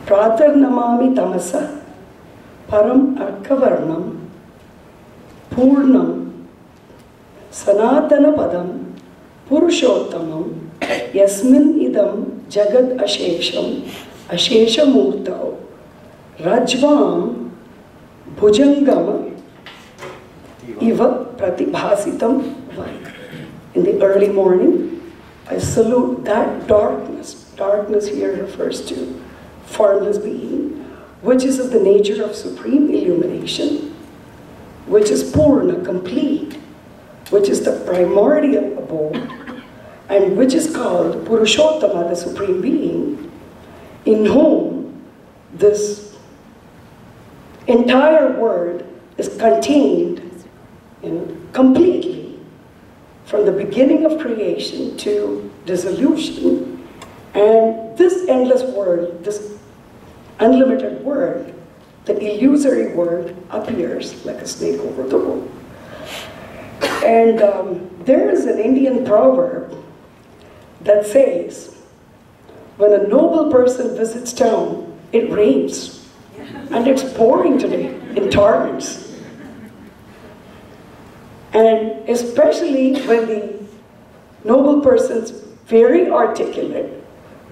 Pratarnamami tamasa param arkavarnam purnam sanatana padam purushottamam yasmin idam jagad ashesham asheshamurtau rajvam bhujangam iva pratibhasitam vai. In the early morning, I salute that darkness. Darkness here refers to formless being, which is of the nature of supreme illumination, which is purna, complete, which is the primordial abode, and which is called Purushottama, the supreme being, in whom this entire word is contained completely, from the beginning of creation to dissolution. And this endless world, this unlimited world, the illusory world, appears like a snake over the road. And there is an Indian proverb that says, when a noble person visits town, it rains. And it's pouring today in torrents. And especially when the noble person's very articulate,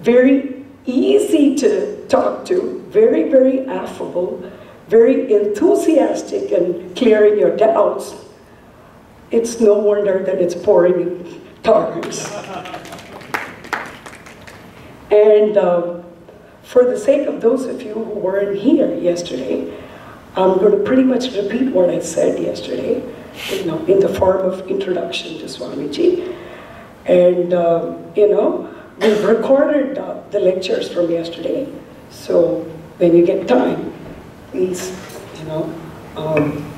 very easy to talk to, very, very affable, very enthusiastic and clearing your doubts, it's no wonder that it's pouring in torrents. And for the sake of those of you who weren't here yesterday, I'm going to pretty much repeat what I said yesterday, in the form of introduction to Swamiji. And, we've recorded the lectures from yesterday, so when you get time, please,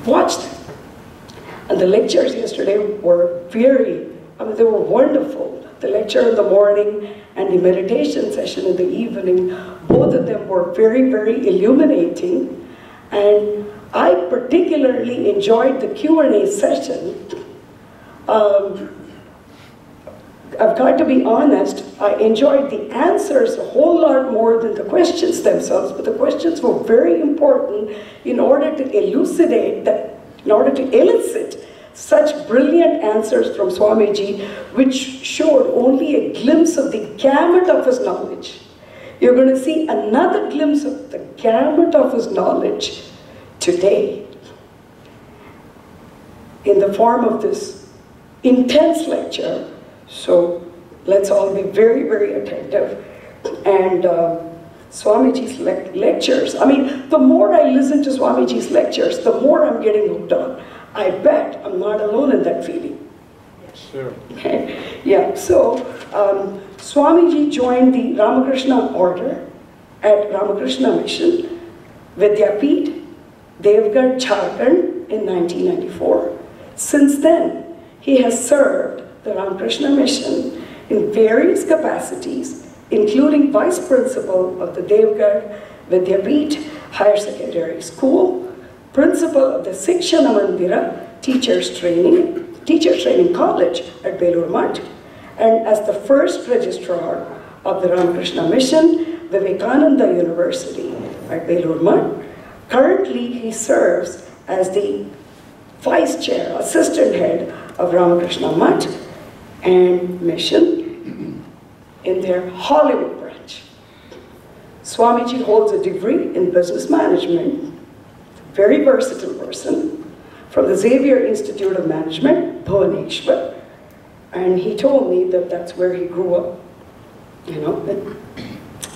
watch them. And the lectures yesterday were they were wonderful. The lecture in the morning and the meditation session in the evening, both of them were very, very illuminating. And I particularly enjoyed the Q&A session. I've got to be honest, I enjoyed the answers a whole lot more than the questions themselves, but the questions were very important in order to elucidate, in order to elicit such brilliant answers from Swamiji, which showed only a glimpse of the gamut of his knowledge. You're going to see another glimpse of the gamut of his knowledge today in the form of this intense lecture. So let's all be very, very attentive. And Swamiji's lectures, the more I listen to Swamiji's lectures, the more I'm getting hooked on. I bet I'm not alone in that feeling. Sure. Okay. Yeah, so Swamiji joined the Ramakrishna Order at Ramakrishna Mission Vidyapith, Deoghar, Jharkhand in 1994. Since then, he has served the Ramakrishna Mission in various capacities, including Vice Principal of the Deoghar Vidyapith Higher Secondary School, Principal of the Sikshana Mandira Teachers Training College at Belur Math, and as the first Registrar of the Ramakrishna Mission Vivekananda University at Belur Math. Currently, he serves as the Vice Chair, Assistant Head of Ramakrishna Math and Mission in their Hollywood branch. Swamiji holds a degree in business management, very versatile person, from the Xavier Institute of Management, Bhubaneshwar, and he told me that that's where he grew up,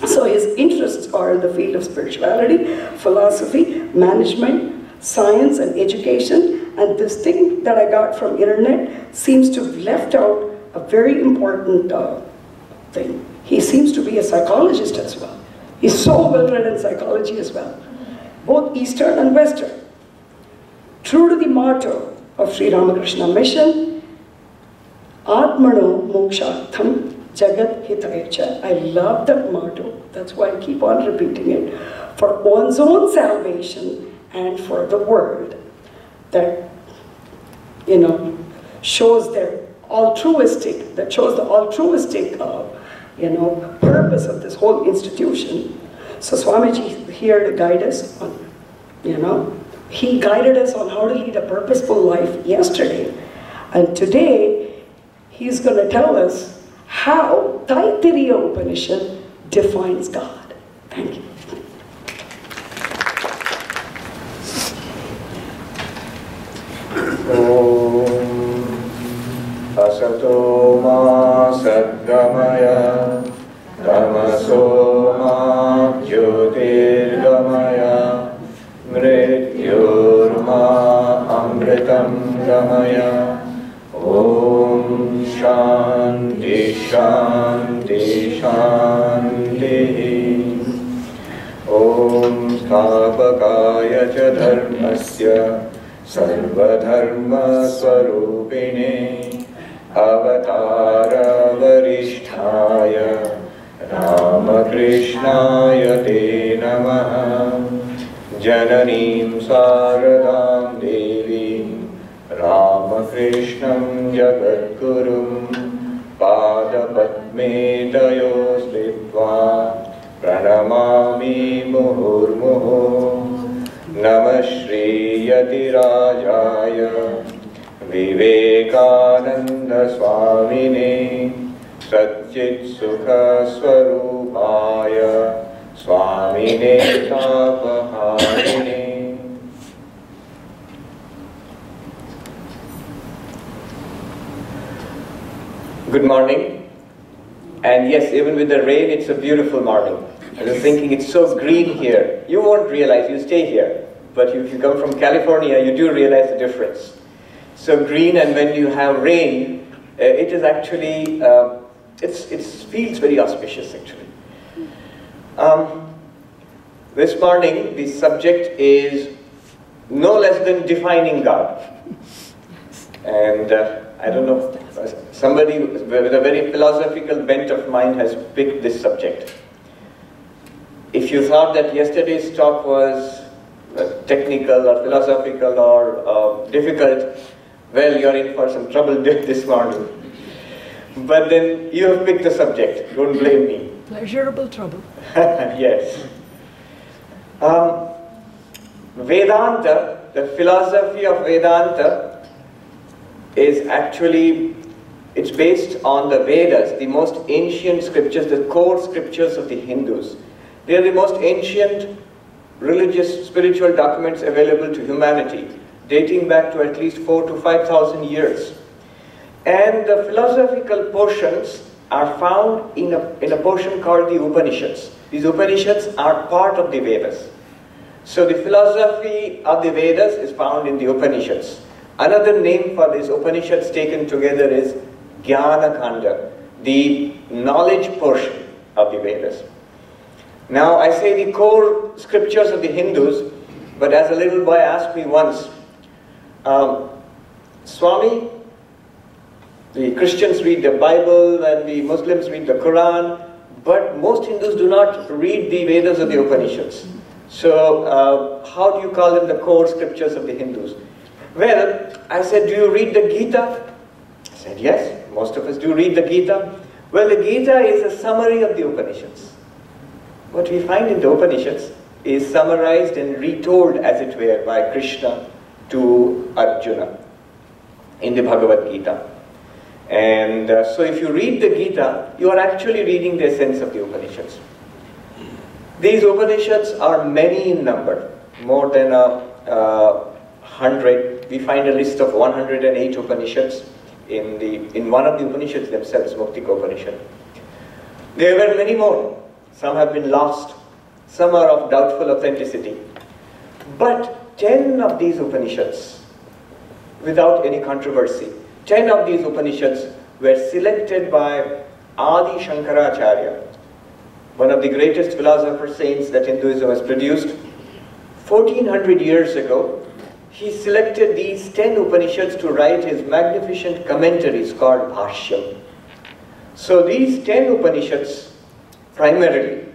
So his interests are in the field of spirituality, philosophy, management, science, and education. And this thing that I got from internet seems to have left out a very important thing. He seems to be a psychologist as well. He's so well read in psychology as well, both Eastern and Western. True to the motto of Sri Ramakrishna Mission, Atmano Mokshatham Jagat Hitaya. I love that motto. That's why I keep on repeating it. For one's own salvation and for the world. That, shows the altruistic purpose of this whole institution. So Swamiji is here to guide us on, he guided us on how to lead a purposeful life yesterday. And today, he's going to tell us how Taittiriya Upanishad defines God. Thank you. Asato ma sadgamaya, tamaso ma jyotirgamaya, mrityurma amritam gamaya. Om Shanti Shanti Shanti. Om Sthapakaya cha dharmasya sarvadharma swarupine avatara varisthaya Ramakrishnaya te namaha. Jananim saradam devim Ramakrishnam jagadgurum padapadme tayos litva pranamami muhurmuhu. Namah Shri Yatirajaya Vivekananda Swamine Satchit Sukha Swarupaya Swamine Tapaharine. Good morning, and yes, even with the rain, it's a beautiful morning. I was thinking it's so green here. You won't realize, you stay here, but if you come from California, you do realize the difference. So green, and when you have rain, it is actually, it feels very auspicious actually. This morning, the subject is no less than defining God. And I don't know, somebody with a very philosophical bent of mind has picked this subject. If you thought that yesterday's talk was technical or philosophical or difficult, well, you're in for some trouble this morning. But then you have picked the subject, don't blame me. Pleasurable trouble. Yes. Vedanta, the philosophy of Vedanta is actually, it's based on the Vedas, the most ancient scriptures, the core scriptures of the Hindus. They are the most ancient religious, spiritual documents available to humanity, dating back to at least 4,000 to 5,000 years. And the philosophical portions are found in a portion called the Upanishads. These Upanishads are part of the Vedas. So the philosophy of the Vedas is found in the Upanishads. Another name for these Upanishads taken together is Jnana Kanda, the knowledge portion of the Vedas. Now I say the core scriptures of the Hindus, but as a little boy asked me once, Swami, the Christians read the Bible and the Muslims read the Quran, but most Hindus do not read the Vedas or the Upanishads. So how do you call them the core scriptures of the Hindus? Well, I said, do you read the Gita? I said, yes, most of us do read the Gita. Well, the Gita is a summary of the Upanishads. What we find in the Upanishads is summarized and retold, as it were, by Krishna to Arjuna in the Bhagavad Gita. And so if you read the Gita, you are actually reading the essence of the Upanishads. These Upanishads are many in number, more than 100. We find a list of 108 Upanishads in one of the Upanishads themselves, Muktika Upanishad. There were many more. Some have been lost. Some are of doubtful authenticity. But 10 of these Upanishads, without any controversy, 10 of these Upanishads were selected by Adi Shankaracharya, one of the greatest philosopher saints that Hinduism has produced. 1400 years ago, he selected these 10 Upanishads to write his magnificent commentaries called Bhashyam. So these 10 Upanishads, primarily,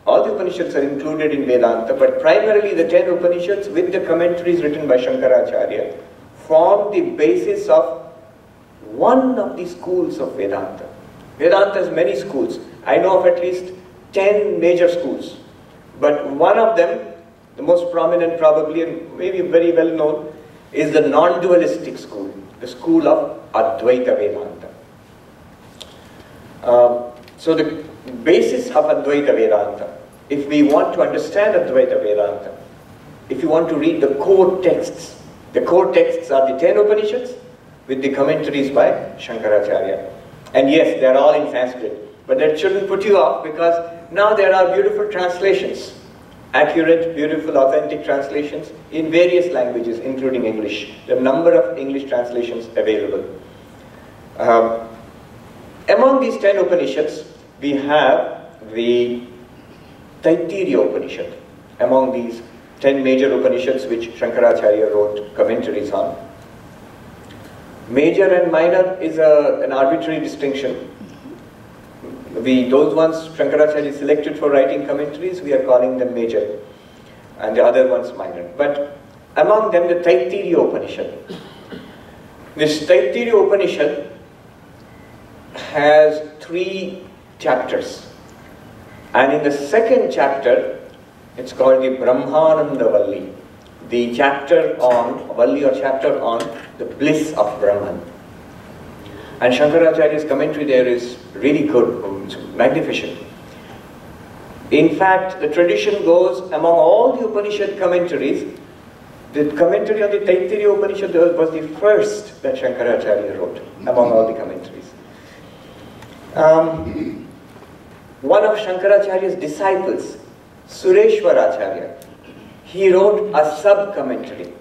all the Upanishads are included in Vedanta, but primarily the 10 Upanishads with the commentaries written by Shankaracharya form the basis of one of the schools of Vedanta. Vedanta has many schools. I know of at least 10 major schools. But one of them, the most prominent probably and maybe very well known, is the non-dualistic school, the school of Advaita Vedanta. So the basis of Advaita Vedanta, if we want to understand Advaita Vedanta, if you want to read the core texts are the 10 Upanishads with the commentaries by Shankaracharya. And yes, they are all in Sanskrit, but that shouldn't put you off, because now there are beautiful translations, accurate, beautiful, authentic translations in various languages, including English. There are a number of English translations available. Among these 10 Upanishads, we have the Taittiriya Upanishad, among these 10 major Upanishads which Shankaracharya wrote commentaries on. Major and minor is an arbitrary distinction. Those ones Shankaracharya selected for writing commentaries, we are calling them major, and the other ones minor. But among them, the Taittiriya Upanishad. This Taittiriya Upanishad has 3 chapters, and in the second chapter, it's called the Brahmananda Valli, the chapter on the bliss of Brahman. And Shankaracharya's commentary there is really good, it's magnificent. In fact, the tradition goes, among all the Upanishad commentaries, the commentary on the Taittiriya Upanishad was the first that Shankaracharya wrote among all the commentaries. One of Shankaracharya's disciples, Sureshwar Acharya, he wrote a sub-commentary.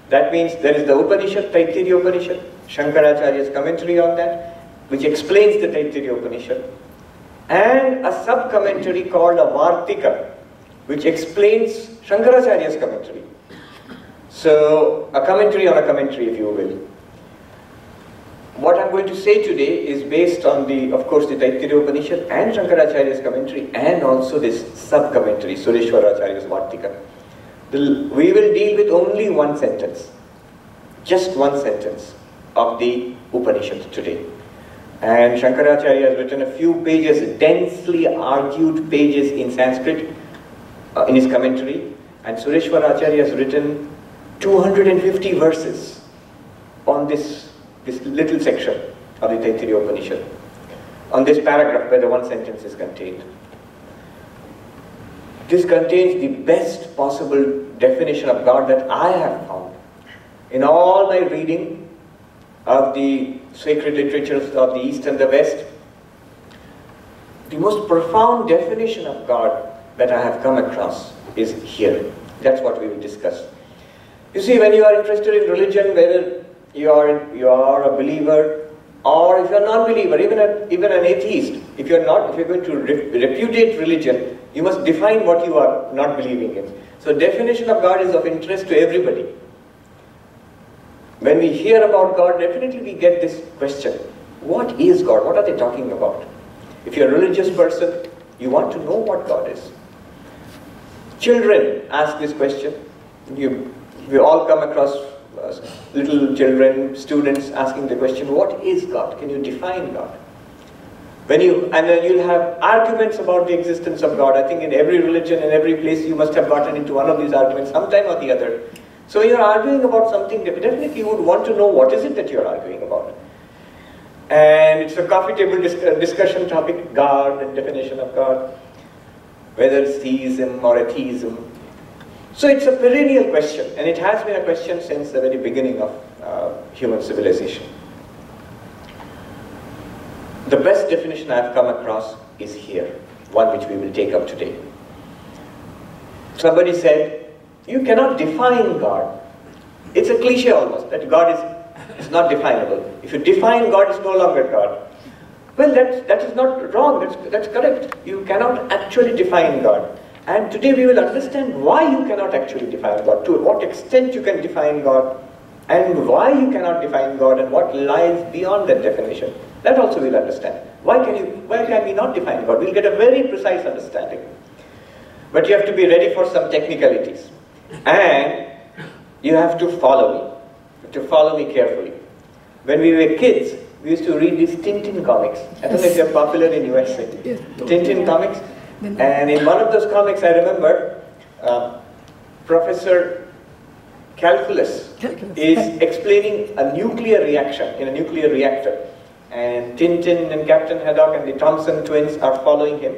That means there is the Upanishad, Taittiriya Upanishad, Shankaracharya's commentary on that, which explains the Taittiriya Upanishad, and a sub-commentary called a Vartika, which explains Shankaracharya's commentary. So, a commentary on a commentary, if you will. What I'm going to say today is based on of course, the Taittiriya Upanishad and Shankaracharya's commentary, and also this sub-commentary, Sureshwar Acharya's Vartika. We will deal with only one sentence, just one sentence of the Upanishad today. And Shankaracharya has written a few pages, densely argued pages in Sanskrit in his commentary, and Sureshwar Acharya has written 250 verses on this little section of the Taittiriya Upanishad, on this paragraph where the one sentence is contained. This contains the best possible definition of God that I have found in all my reading of the sacred literatures of the East and the West. The most profound definition of God that I have come across is here. That's what we will discuss. You see, when you are interested in religion, whether you are a believer, or if you are a non-believer, even an atheist, if you're going to repudiate religion, you must define what you are not believing in. So definition of God is of interest to everybody. When we hear about God, definitely we get this question: what is God? What are they talking about? If you're a religious person, you want to know what God is. Children ask this question. We all come across little children, students asking the question, what is God? Can you define God? And then you'll have arguments about the existence of God. I think in every religion, in every place, you must have gotten into one of these arguments sometime or the other. So when you're arguing about something, definitely you would want to know what is it that you're arguing about. And it's a coffee table discussion topic, God and definition of God, whether it's theism or atheism. So it's a perennial question, and it has been a question since the very beginning of human civilization. The best definition I've come across is here, one which we will take up today. Somebody said, you cannot define God. It's a cliche almost, that God is not definable. If you define God, it's no longer God. Well, that is not wrong, that's correct. You cannot actually define God. And today we will understand why you cannot actually define God, to what extent you can define God, and why you cannot define God, and what lies beyond that definition. That also we'll understand. Why can we not define God? We'll get a very precise understanding. But you have to be ready for some technicalities. And you have to follow me. You have to follow me carefully. When we were kids, we used to read these Tintin comics. I don't know if they're popular in USA. Tintin comics. And in one of those comics, I remember Professor Calculus is explaining a nuclear reaction in a nuclear reactor. And Tintin and Captain Haddock and the Thompson twins are following him,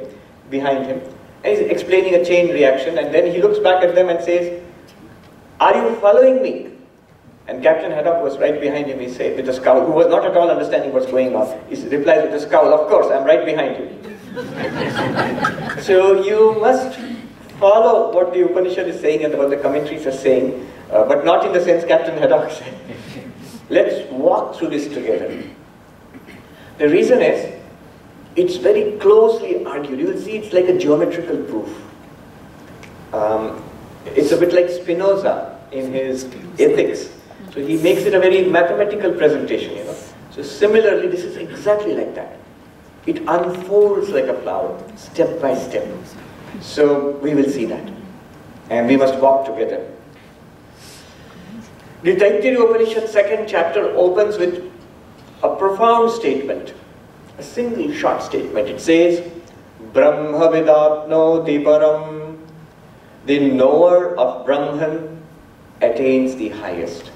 behind him. And he's explaining a chain reaction, and then he looks back at them and says, "Are you following me?" And Captain Haddock was right behind him, he said, with a scowl, who was not at all understanding what's going on. He replies with a scowl, "Of course, I'm right behind you." So you must follow what the Upanishad is saying and what the commentaries are saying, but not in the sense Captain Haddock said. Let's walk through this together. The reason is, it's very closely argued. You will see it's like a geometrical proof. It's a bit like Spinoza in his ethics. So he makes it a very mathematical presentation, you know. So similarly, this is exactly like that. It unfolds like a flower, step by step. So we will see that. And we must walk together. The Taittiriya Upanishad second chapter opens with a profound statement, a single short statement. It says, "Brahma vidatnoti param." The knower of Brahman attains the highest.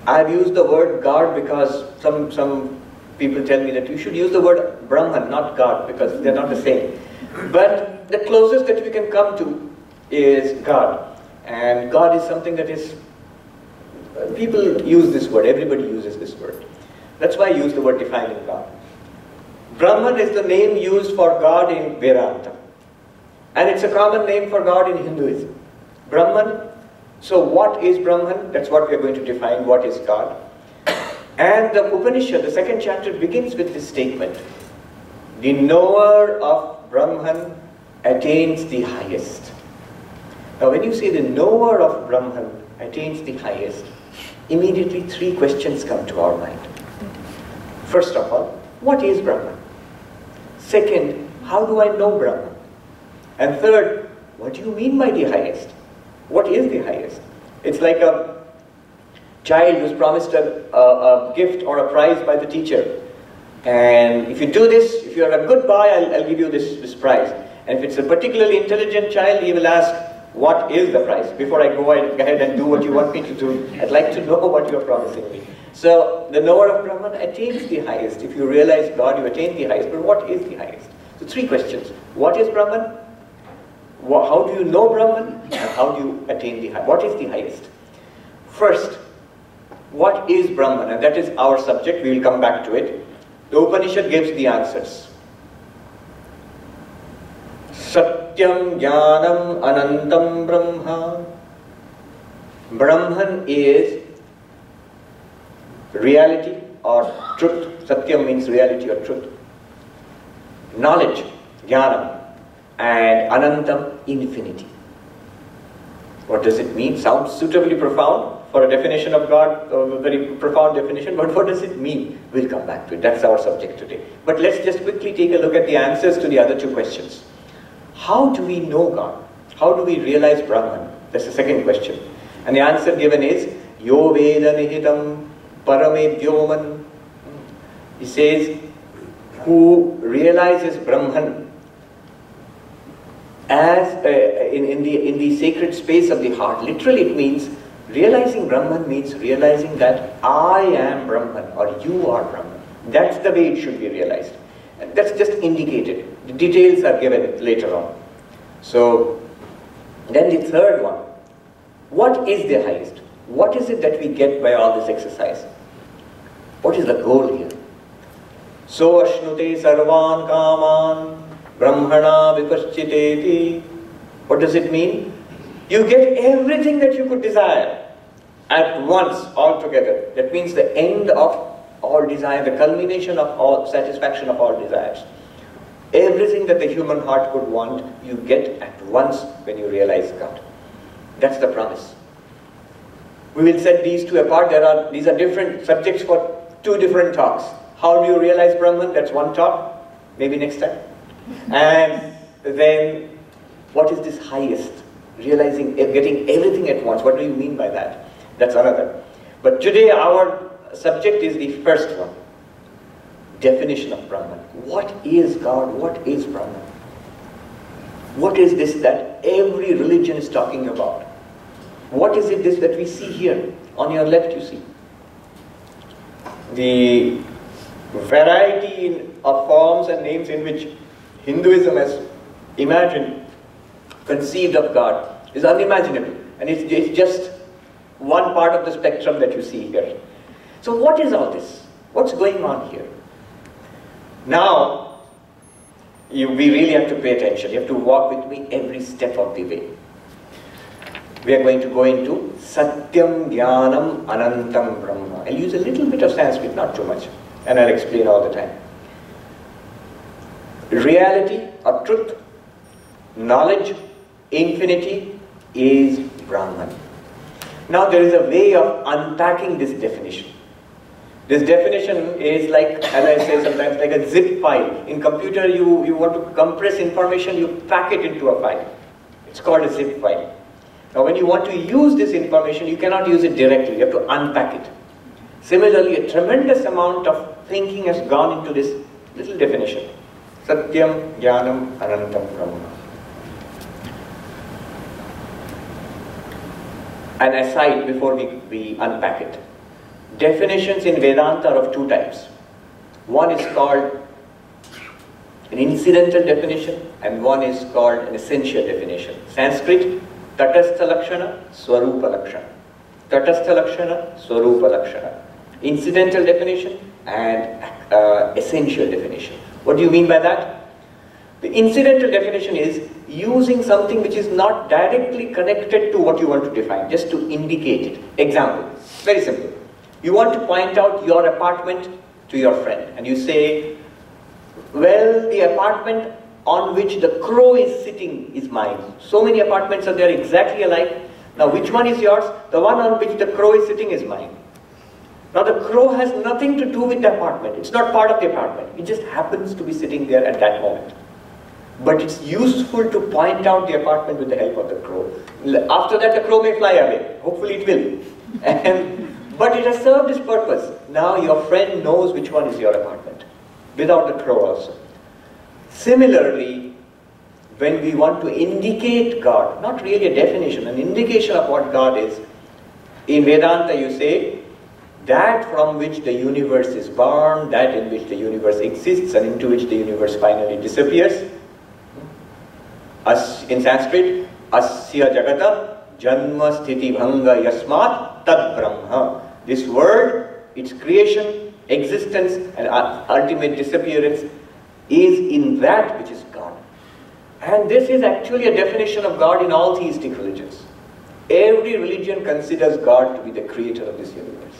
I have used the word God because some people tell me that you should use the word Brahman, not God, because they're not the same. But the closest that we can come to is God. And God is something that is, people use this word, everybody uses this word. That's why I use the word defining God. Brahman is the name used for God in Vedanta. And it's a common name for God in Hinduism. Brahman. So what is Brahman? That's what we're going to define. What is God? And the Upanishad, the second chapter, begins with this statement. The knower of Brahman attains the highest. Now when you say the knower of Brahman attains the highest, immediately three questions come to our mind. First of all, what is Brahman? Second, how do I know Brahman? And third, what do you mean by the highest? What is the highest? It's like a child who's promised a gift or a prize by the teacher. And if you do this, if you're a good boy, I'll give you this prize. And if it's a particularly intelligent child, he will ask, what is the prize? Before I go ahead and do what you want me to do, I'd like to know what you're promising me. So the knower of Brahman attains the highest. If you realize God, you attain the highest. But what is the highest? So three questions. What is Brahman? How do you know Brahman? And how do you attain the highest? What is the highest? First, what is Brahman? And that is our subject. We will come back to it. The Upanishad gives the answers. Satyam Jnanam Anantam Brahma. Brahman is reality or truth. Satyam means reality or truth. Knowledge, Jnanam. And Anantam, infinity. What does it mean? Sounds suitably profound for a definition of God, a very profound definition, but what does it mean? We'll come back to it. That's our subject today. But let's just quickly take a look at the answers to the other two questions. How do we know God? How do we realize Brahman? That's the second question. And the answer given is, Yo Veda Nihitam Parame Vyoman. He says, who realizes Brahman as in the sacred space of the heart. Literally it means, realizing Brahman means realizing that I am Brahman or you are Brahman. That's the way it should be realized. And that's just indicated. The details are given later on. So, then the third one. What is the highest? What is it that we get by all this exercise? What is the goal here? So ashnute sarvan kaman brahmana vipaschiteti. What does it mean? You get everything that you could desire at once, all together. That means the end of all desire, the culmination of all satisfaction of all desires. Everything that the human heart could want, you get at once when you realize God. That's the promise. We will set these two apart. These are different subjects for two different talks. How do you realize Brahman? That's one talk. Maybe next time. And then, what is this highest? Realizing, getting everything at once. What do you mean by that? That's another. But today our subject is the first one. Definition of Brahman. What is God? What is Brahman? What is this that every religion is talking about? What is it this that we see here? On your left you see the variety of forms and names in which Hinduism has imagined, conceived of God is unimaginable. And it's just one part of the spectrum that you see here. So what is all this? What's going on here? Now, we really have to pay attention. You have to walk with me every step of the way. We are going to go into Satyam Jnanam Anantam Brahma. I'll use a little bit of Sanskrit, not too much, and I'll explain all the time. Reality or truth, knowledge, infinity is Brahman. Now there is a way of unpacking this definition. This definition is like, as I say sometimes, like a zip file. In computer, you want to compress information, you pack it into a file. It's called a zip file. Now when you want to use this information, you cannot use it directly, you have to unpack it. Similarly, a tremendous amount of thinking has gone into this little definition. Satyam Jnanam Anantam Brahma. An aside before we unpack it. Definitions in Vedanta are of two types. One is called an incidental definition and one is called an essential definition. Sanskrit, Tatastha Lakshana, Swarupa Lakshana. Tatastha Lakshana, Swarupa Lakshana. Incidental definition and essential definition. What do you mean by that? The incidental definition is using something which is not directly connected to what you want to define, just to indicate it. Example, very simple. You want to point out your apartment to your friend and you say, well, the apartment on which the crow is sitting is mine. So many apartments are there exactly alike. Now which one is yours? The one on which the crow is sitting is mine. Now the crow has nothing to do with the apartment. It's not part of the apartment. It just happens to be sitting there at that moment. But it's useful to point out the apartment with the help of the crow. After that the crow may fly away. Hopefully it will. But it has served its purpose. Now your friend knows which one is your apartment. Without the crow also. Similarly, when we want to indicate God, not really a definition, an indication of what God is, in Vedanta you say, that from which the universe is born, that in which the universe exists and into which the universe finally disappears. In Sanskrit, Asya Jagata Janma Sthiti Bhanga Yasmat Tad Brahma. This world, its creation, existence and ultimate disappearance is in that which is God. And this is actually a definition of God in all theistic religions. Every religion considers God to be the creator of this universe.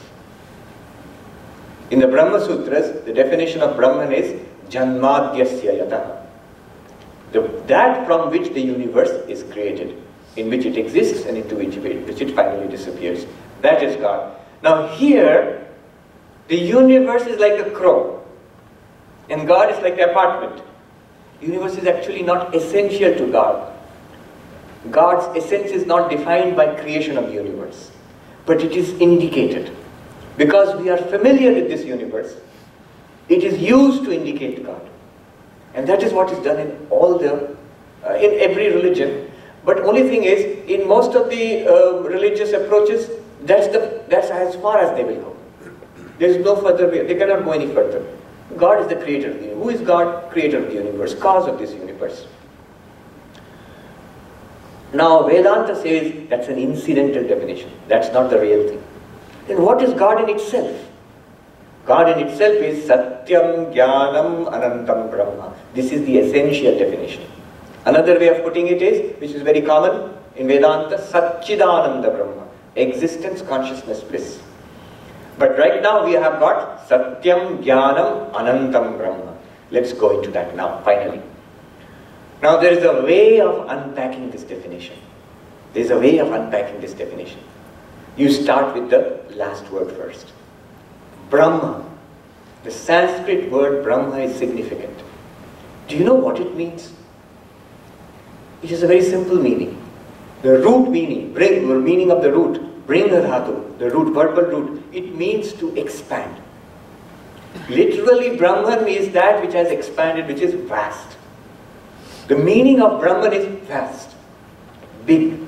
In the Brahma Sutras, the definition of Brahman is Janmadhyasya Yataha. That from which the universe is created, in which it exists and into which it finally disappears. That is God. Now here, the universe is like a crow and God is like the apartment. The universe is actually not essential to God. God's essence is not defined by creation of the universe, but it is indicated. Because we are familiar with this universe, it is used to indicate God. And that is what is done in all in every religion. But only thing is, in most of the religious approaches, that's as far as they will go. There is no further way. They cannot go any further. God is the creator of the universe. Who is God? Creator of the universe, cause of this universe. Now Vedanta says that's an incidental definition. That's not the real thing. Then what is God in itself? God in itself is Satyam Jnanam Anantam Brahma. This is the essential definition. Another way of putting it is, which is very common in Vedanta, Satchidananda Brahma. Existence, consciousness, bliss. But right now we have got Satyam Jnanam Anantam Brahma. Let's go into that now, finally. Now there is a way of unpacking this definition. There is a way of unpacking this definition. You start with the last word first. Brahma. The Sanskrit word Brahma is significant. Do you know what it means? It is a very simple meaning. The root meaning, meaning of the root, Bringa Dhatu, the root, verbal root, it means to expand. Literally, Brahman is that which has expanded, which is vast. The meaning of Brahman is vast, big.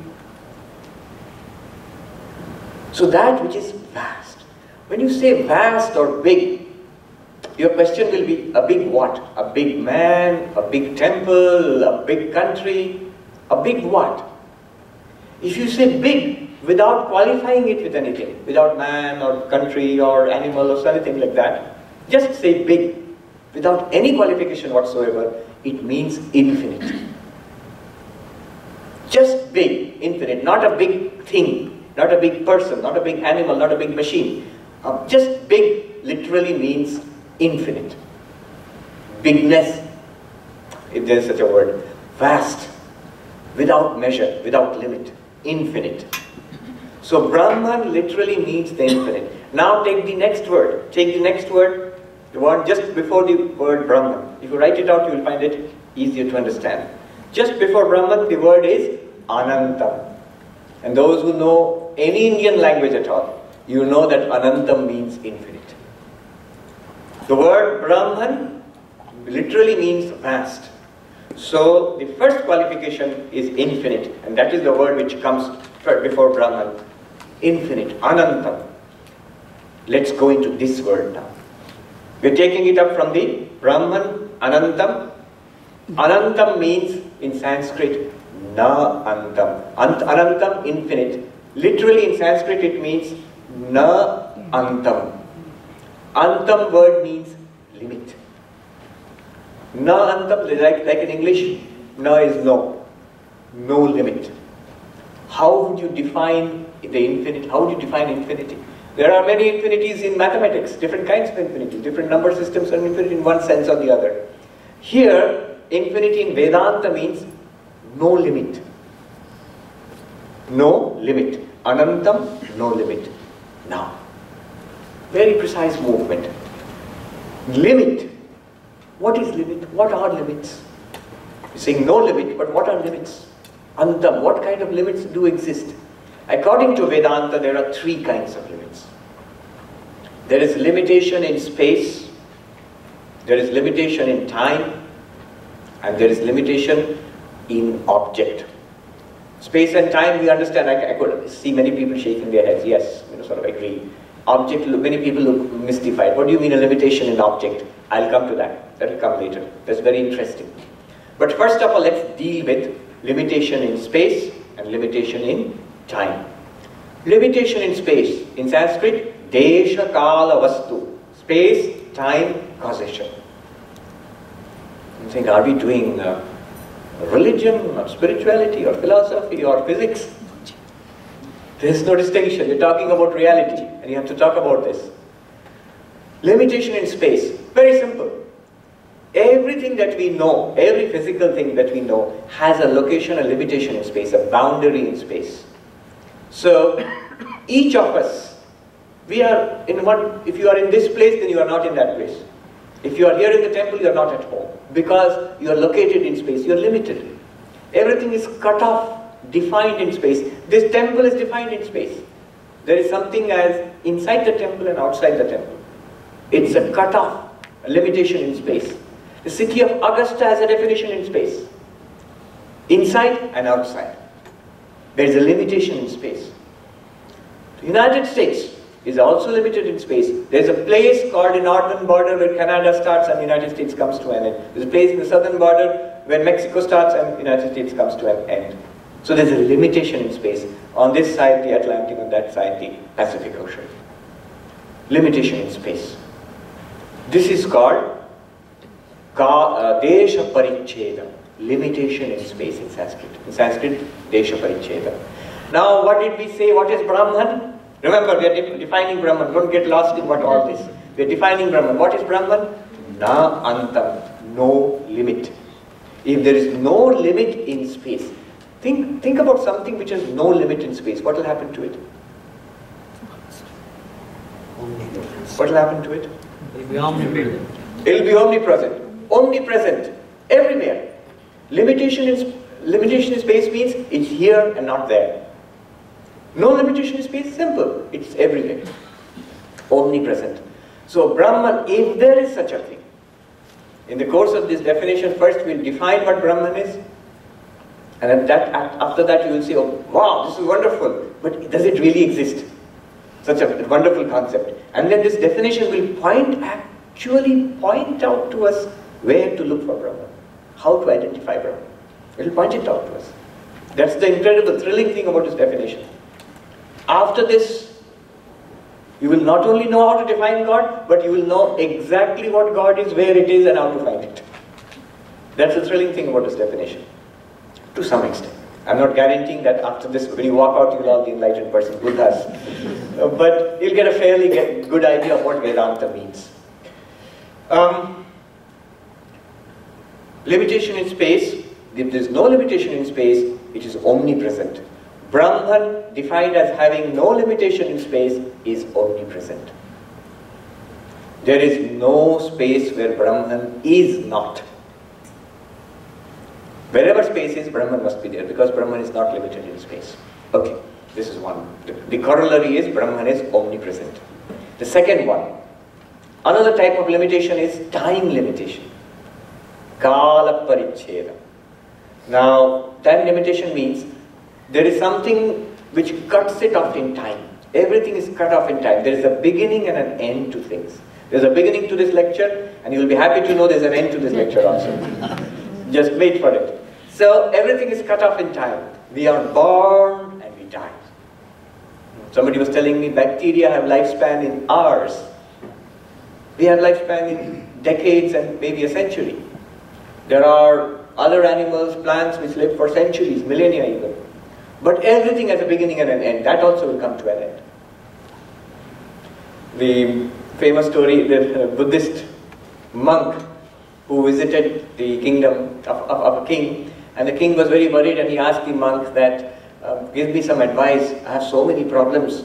So that which is vast. When you say vast or big, your question will be a big what? A big man, a big temple, a big country, a big what? If you say big without qualifying it with anything, without man or country or animal or anything like that, just say big without any qualification whatsoever, it means infinite. Just big, infinite, not a big thing, not a big person, not a big animal, not a big machine. Just big literally means infinite. Bigness, if there is such a word. Vast, without measure, without limit, infinite. So Brahman literally means the infinite. Now take the next word. Take the next word, the one just before the word Brahman. If you write it out, you will find it easier to understand. Just before Brahman, the word is Anantam. And those who know any Indian language at all, you know that Anantam means infinite. The word Brahman literally means vast. So the first qualification is infinite, and that is the word which comes before Brahman. Infinite, Anantam. Let's go into this word now. We're taking it up from the Brahman, Anantam. Anantam means in Sanskrit, Na Antam. Anantam, infinite. Literally in Sanskrit it means Na Antam. Antam word means limit. Na Antam, like in English, Na is no. No limit. How would you define the infinite? How would you define infinity? There are many infinities in mathematics, different kinds of infinity, different number systems are infinite in one sense or the other. Here, infinity in Vedanta means no limit. No limit. Anantam, no limit. Now, very precise movement. Limit. What is limit? What are limits? You're saying no limit, but what are limits? Antam, what kind of limits do exist? According to Vedanta, there are three kinds of limits. There is limitation in space, there is limitation in time, and there is limitation in object. Space and time, we understand. I could see many people shaking their heads. Yes, sort of agree. Object, many people look mystified. What do you mean a limitation in object? I'll come to that. That will come later. That's very interesting. But first of all, let's deal with limitation in space and limitation in time. Limitation in space. In Sanskrit, Desha Kala Vastu. Space, time, causation. You think, are we doing religion or spirituality or philosophy or physics? There is no distinction. You're talking about reality and you have to talk about this. Limitation in space. Very simple. Everything that we know, every physical thing that we know has a location, a limitation in space, a boundary in space. So, each of us, we are in one, if you are in this place, then you are not in that place. If you are here in the temple, you are not at home. Because you are located in space, you are limited. Everything is cut off, defined in space. This temple is defined in space. There is something as inside the temple and outside the temple. It's a cut off, a limitation in space. The city of Augusta has a definition in space. Inside and outside. There is a limitation in space. The United States is also limited in space. There is a place called the northern border where Canada starts and the United States comes to an end. There is a place in the southern border where Mexico starts and the United States comes to an end. So there is a limitation in space. On this side the Atlantic, on that side the Pacific Ocean. Limitation in space. This is called Desha Paricheda. Limitation in space in Sanskrit. In Sanskrit, Desha Paricheda. Now what did we say? What is Brahman? Remember, we are defining Brahman. Don't get lost in what all this. We are defining Brahman. What is Brahman? Na Antam. No limit. If there is no limit in space, think about something which has no limit in space. What will happen to it? What will happen to it? It will be omnipresent. It will be omnipresent. Omnipresent. Everywhere. Limitation in space means it's here and not there. No limitation in space, simple. It's everywhere. Omnipresent. So Brahman, if there is such a thing, In the course of this definition, first we'll define what Brahman is, and after that you will say, oh, wow, this is wonderful, but does it really exist? Such a wonderful concept. And then this definition will actually point out to us where to look for Brahman, how to identify Brahman. It will point it out to us. That's the incredible, thrilling thing about this definition. After this, you will not only know how to define God, but you will know exactly what God is, where it is, and how to find it. That's the thrilling thing about this definition, to some extent. I'm not guaranteeing that after this, when you walk out, you'll all be enlightened person, Buddhas. But you'll get a fairly good idea of what Vedanta means. Limitation in space. If there is no limitation in space, it is omnipresent. Brahman, defined as having no limitation in space, is omnipresent. There is no space where Brahman is not. Wherever space is, Brahman must be there, because Brahman is not limited in space. Okay, this is one. The corollary is Brahman is omnipresent. The second one, another type of limitation is time limitation. Kala paricheda. Now, time limitation means there is something which cuts it off in time. Everything is cut off in time. There is a beginning and an end to things. There is a beginning to this lecture, and you will be happy to know there is an end to this lecture also. Just wait for it. So, everything is cut off in time. We are born and we die. Somebody was telling me bacteria have lifespan in hours. We have lifespan in decades and maybe a century. There are other animals, plants which live for centuries, millennia even. But everything has a beginning and an end. That also will come to an end. The famous story, the Buddhist monk who visited the kingdom of a king, and the king was very worried, and he asked the monk that, give me some advice, I have so many problems.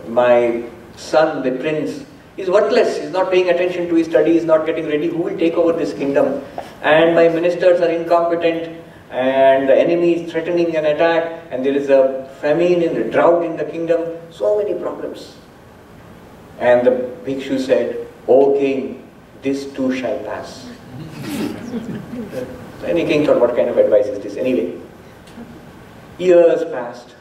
My son, the prince, is worthless, he's not paying attention to his studies, not getting ready, who will take over this kingdom? And my ministers are incompetent, and the enemy is threatening an attack, and there is a famine and a drought in the kingdom, so many problems. And the bhikshu said, O king, this too shall pass. So any king thought, what kind of advice is this? Anyway, years passed,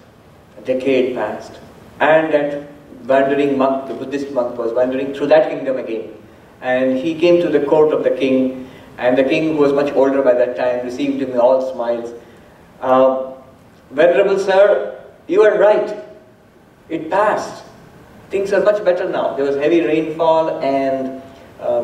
a decade passed, and that wandering monk, the Buddhist monk, was wandering through that kingdom again. And he came to the court of the king, and the king, who was much older by that time, received him with all smiles. Venerable sir, you are right. It passed. Things are much better now. There was heavy rainfall and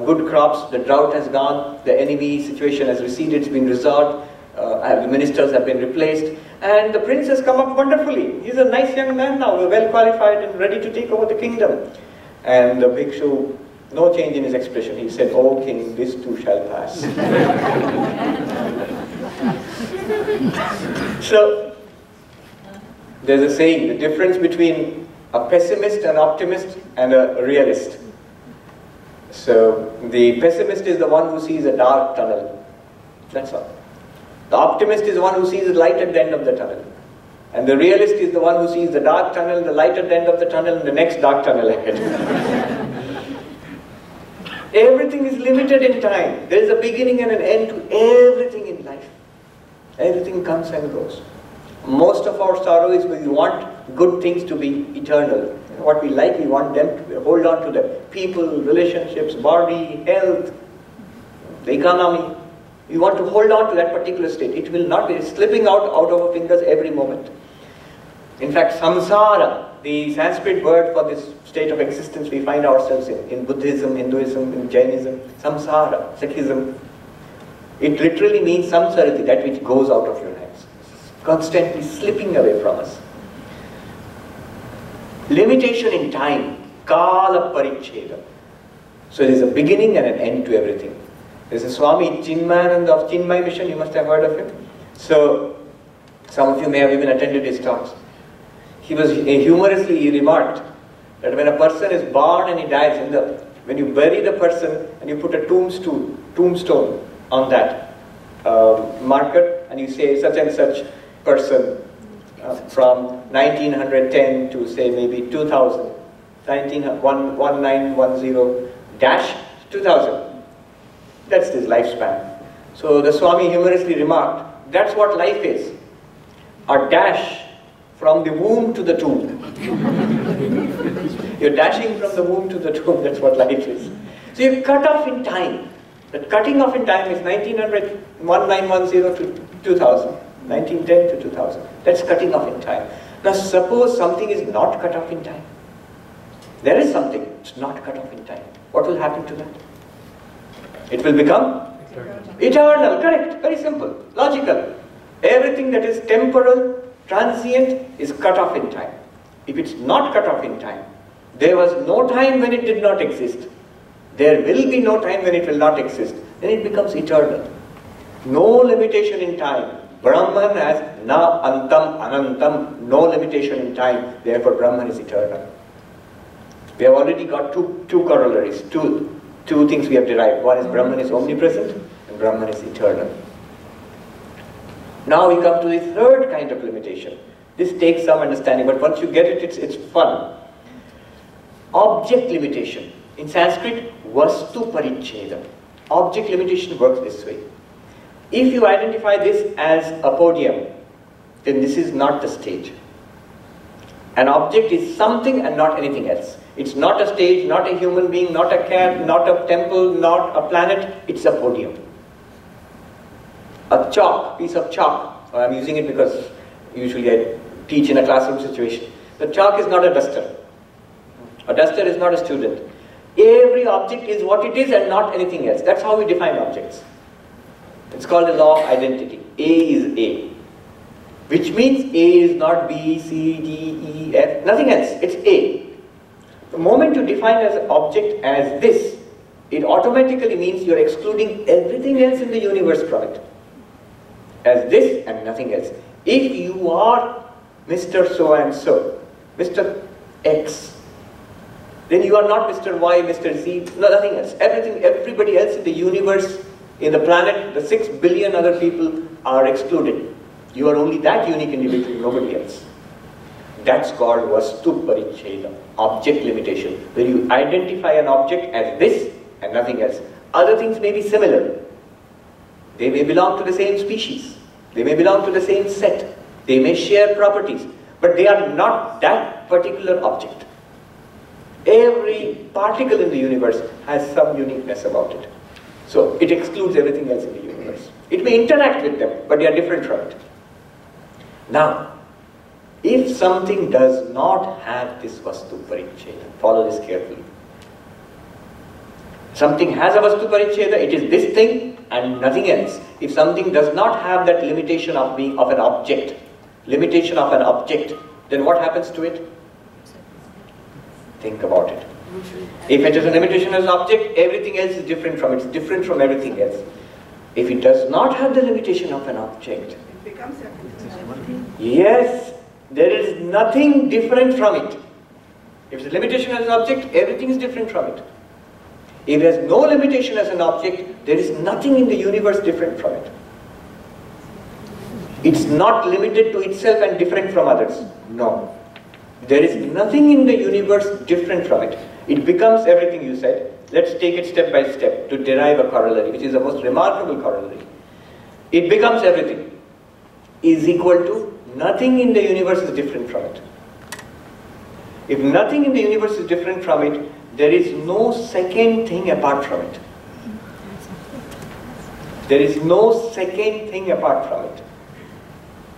good crops. The drought has gone. The enemy situation has receded. It's been resolved. The ministers have been replaced. And the prince has come up wonderfully. He's a nice young man now, well qualified and ready to take over the kingdom. And the bhikshu, no change in his expression. He said, O king, this too shall pass. So, there's a saying, the difference between a pessimist, an optimist, and a realist. So, the pessimist is the one who sees a dark tunnel. That's all. The optimist is the one who sees the light at the end of the tunnel. And the realist is the one who sees the dark tunnel, the light at the end of the tunnel, and the next dark tunnel ahead. Everything is limited in time. There is a beginning and an end to everything in life. Everything comes and goes. Most of our sorrow is we want good things to be eternal. What we like, we want them to hold on to them. People, relationships, body, health, the economy. We want to hold on to that particular state. It will not be slipping out of our fingers every moment. In fact, samsara, the Sanskrit word for this state of existence we find ourselves in Buddhism, Hinduism, in Jainism, samsara, Sikhism, it literally means samsarati, that which goes out of your hands, constantly slipping away from us. Limitation in time, kala paricheda. So there is a beginning and an end to everything. There's a Swami Chinmayananda of XIMB Mission, you must have heard of him. So, some of you may have even attended his talks. He was humorously remarked that when a person is born and he dies, when you bury the person and you put a tombstone on that marker, and you say such and such person from 1910 to say maybe 2000, 1910-2000, That's his lifespan. So the Swami humorously remarked, that's what life is. A dash from the womb to the tomb. You're dashing from the womb to the tomb, that's what life is. So you're cut off in time. That cutting off in time is 1910 to 2000. 1910 to 2000. That's cutting off in time. Now suppose something is not cut off in time. There is something, it's not cut off in time. What will happen to that? It will become eternal, correct, very simple, logical. Everything that is temporal, transient is cut off in time. If it's not cut off in time, there was no time when it did not exist. There will be no time when it will not exist. Then it becomes eternal. No limitation in time. Brahman has na antam anantam, no limitation in time. Therefore Brahman is eternal. We have already got two corollaries, two things we have derived. One is Brahman is omnipresent and Brahman is eternal. Now we come to the third kind of limitation. This takes some understanding, but once you get it, it's fun. Object limitation. In Sanskrit, vastu paricheda. Object limitation works this way. If you identify this as a podium, then this is not the stage. An object is something and not anything else. It's not a stage, not a human being, not a cat, not a temple, not a planet. It's a podium. A chalk, piece of chalk. I'm using it because usually I teach in a classroom situation. The chalk is not a duster. A duster is not a student. Every object is what it is and not anything else. That's how we define objects. It's called the law of identity. A is A. Which means A is not B, C, D, E, F, nothing else. It's A. The moment you define as an object as this, it automatically means you're excluding everything else in the universe from it. As this and nothing else. If you are Mr. So-and-so, Mr. X, then you are not Mr. Y, Mr. Z, no, nothing else. Everybody else in the universe, in the planet, the 6 billion other people are excluded. You are only that unique individual, nobody else. That's called vastu paricheda, object limitation, where you identify an object as this and nothing else. Other things may be similar. They may belong to the same species. They may belong to the same set. They may share properties, but they are not that particular object. Every particle in the universe has some uniqueness about it. So it excludes everything else in the universe. It may interact with them, but they are different from it. Now, if something does not have this vastu paricheda, follow this carefully. Something has a vastu paricheda, it is this thing and nothing else. If something does not have that limitation of being of an object, then what happens to it? Think about it. If it is a limitation as an object, everything else is different from it. It's different from everything else. If it does not have the limitation of an object, it becomes everything. Yes, there is nothing different from it. If it's a limitation as an object, everything is different from it. If there is no limitation as an object, there is nothing in the universe different from it. It's not limited to itself and different from others. No. There is nothing in the universe different from it. It becomes everything you said. Let's take it step by step to derive a corollary, which is the most remarkable corollary. It becomes everything is equal to nothing in the universe is different from it. If nothing in the universe is different from it, there is no second thing apart from it. There is no second thing apart from it.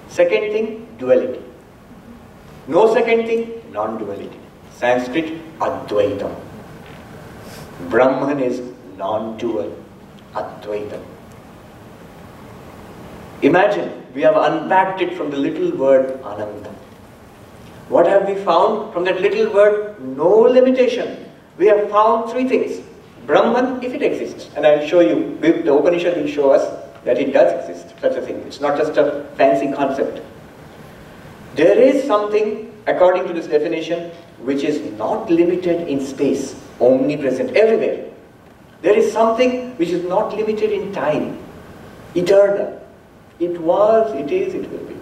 Second thing, duality. No second thing, non-duality. Sanskrit, Advaitam. Brahman is non-dual, Advaitam. Imagine, we have unpacked it from the little word Ananta. What have we found from that little word? No limitation. We have found three things. Brahman, if it exists, and I will show you, the Upanishad will show us that it does exist, such a thing. It's not just a fancy concept. There is something, according to this definition, which is not limited in space, omnipresent, everywhere. There is something which is not limited in time, eternal. It was, it is, it will be.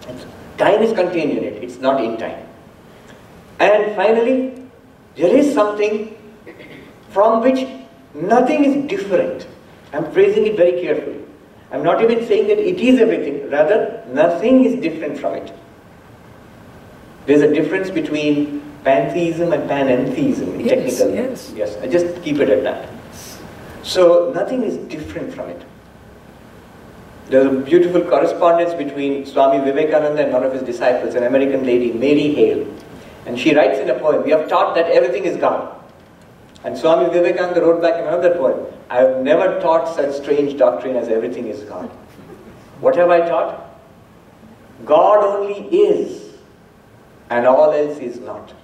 And so, time is contained in it, it's not in time. And finally, there is something from which nothing is different. I'm phrasing it very carefully. I'm not even saying that it is everything, rather nothing is different from it. There's a difference between pantheism and panentheism in technical. Yes, I just keep it at that. So nothing is different from it. There's a beautiful correspondence between Swami Vivekananda and one of his disciples, an American lady, Mary Hale. And she writes in a poem, we have taught that everything is God. And Swami Vivekananda wrote back in another poem, I have never taught such strange doctrine as everything is God. What have I taught? God only is, and all else is not.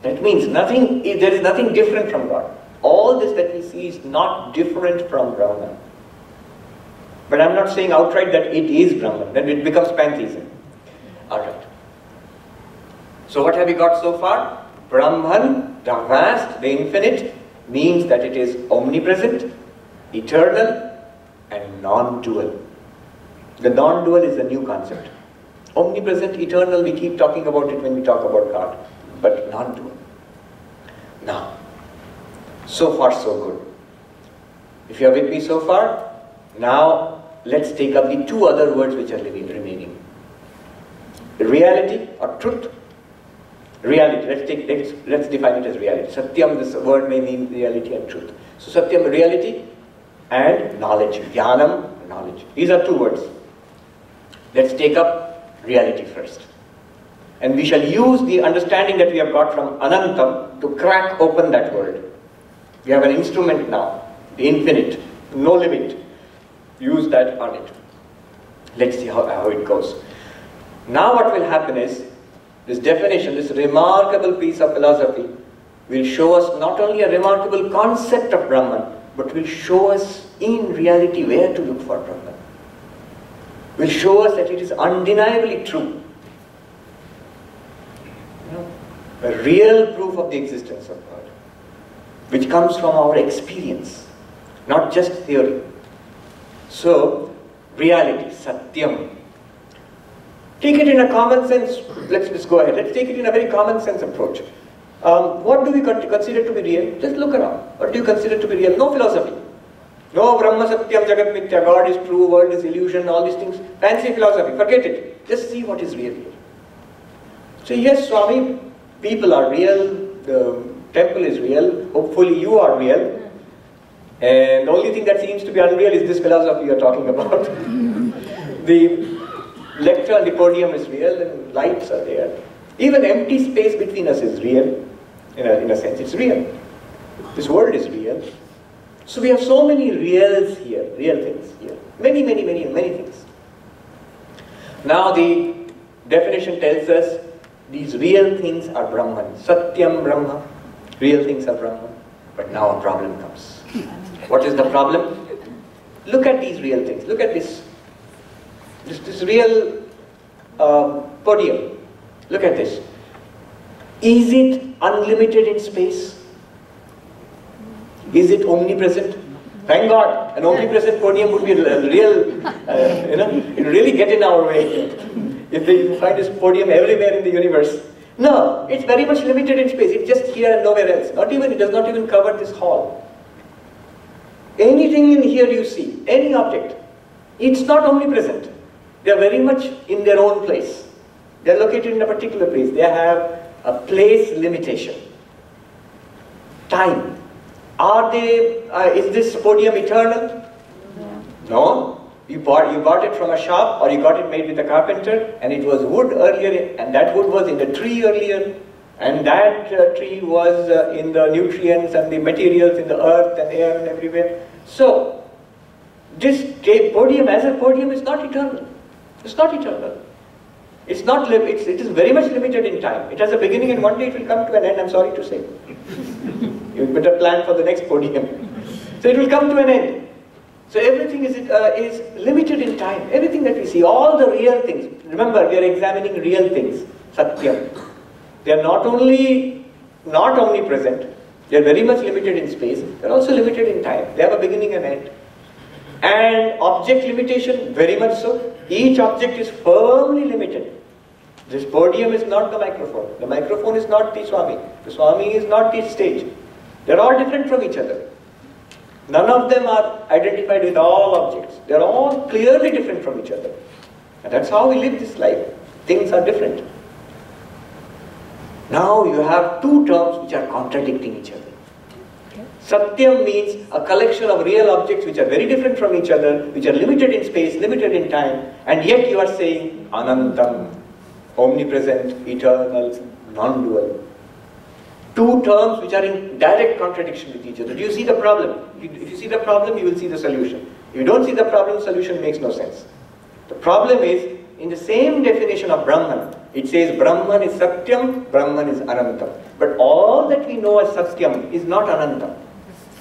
That means there is nothing different from God. All this that we see is not different from Brahman. But I'm not saying outright that it is Brahman, then it becomes pantheism. Alright. So what have we got so far? Brahman, the vast, the infinite, means that it is omnipresent, eternal, and non-dual. The non-dual is a new concept. Omnipresent, eternal, we keep talking about it when we talk about God, but non-dual. Now, so far so good. If you are with me so far, now let's take up the two other words which are remaining. Reality or truth. Reality, let's define it as reality. Satyam, this word may mean reality and truth. So Satyam, reality, and knowledge. Jnanam, knowledge. These are two words. Let's take up reality first. And we shall use the understanding that we have got from Anantam to crack open that word. We have an instrument now, the infinite, no limit. Use that on it. Let's see how it goes. Now what will happen is, this definition, this remarkable piece of philosophy will show us not only a remarkable concept of Brahman, but will show us in reality where to look for Brahman. Will show us that it is undeniably true. A real proof of the existence of God, which comes from our experience, not just theory. So, reality, Satyam. Take it in a common sense, let's go ahead, let's take it in a very common sense approach. What do we consider to be real? Just look around. What do you consider to be real? No philosophy. No Brahma Satyam Jagat Mithya, God is true, world is illusion, all these things. Fancy philosophy, forget it. Just see what is real here. So yes, Swami, people are real, the temple is real, hopefully you are real. And the only thing that seems to be unreal is this philosophy you are talking about. The lecture on the podium is real and lights are there. Even empty space between us is real, in a sense, it's real. This world is real. So we have so many reals here, real things here. Many things. Now the definition tells us these real things are Brahman. Satyam Brahma. Real things are Brahman. But now a problem comes. What is the problem? Look at these real things. Look at this real podium. Look at this. Is it unlimited in space? Is it omnipresent? Thank God, an omnipresent podium would be real, it would really get in our way. If you find this podium everywhere in the universe. No, it's very much limited in space. It's just here and nowhere else. It does not even cover this hall. Anything in here you see, any object, it's not omnipresent. They are very much in their own place. They are located in a particular place. They have a place limitation. Time. Is this podium eternal? No. You bought it from a shop or you got it made with a carpenter and it was wood earlier and that wood was in the tree earlier and that tree was in the nutrients and the materials in the earth and air and everywhere. So, this podium as a podium is not eternal. It's not eternal. It is very much limited in time. It has a beginning and one day it will come to an end, I'm sorry to say. You better plan for the next podium. So it will come to an end. So everything is limited in time. Everything that we see, all the real things. Remember, we are examining real things. Satyam. They are not only not omnipresent, they are very much limited in space, they are also limited in time. They have a beginning and end. And object limitation, very much so. Each object is firmly limited. This podium is not the microphone. The microphone is not the Swami. The Swami is not the stage. They are all different from each other. None of them are identified with all objects. They are all clearly different from each other. And that's how we live this life. Things are different. Now you have two terms which are contradicting each other. Satyam means a collection of real objects which are very different from each other, which are limited in space, limited in time, and yet you are saying Anantam, omnipresent, eternal, non-dual. Two terms which are in direct contradiction with each other. Do you see the problem? If you see the problem, you will see the solution. If you don't see the problem, solution makes no sense. The problem is, in the same definition of Brahman, it says Brahman is Satyam, Brahman is Anantam. But all that we know as Satyam is not Anantam.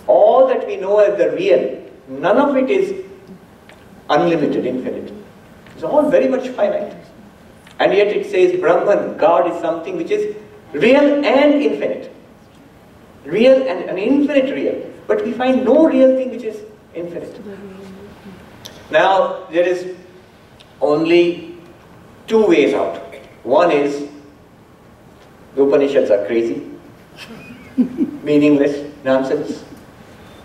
All that we know as the real, none of it is unlimited, infinite. It's all very much finite. And yet it says Brahman, God, is something which is real and infinite. Real and an infinite real. But we find no real thing which is infinite. Now, there is only two ways out. One is, the Upanishads are crazy, meaningless, nonsense.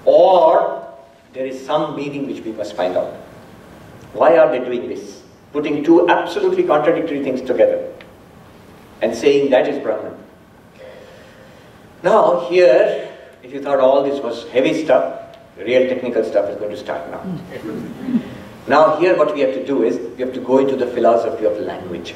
Or, there is some meaning which we must find out. Why are they doing this? Putting two absolutely contradictory things together and saying that is Brahman. Now here, if you thought all this was heavy stuff, the real technical stuff is going to start now. Now here what we have to do is, we have to go into the philosophy of language.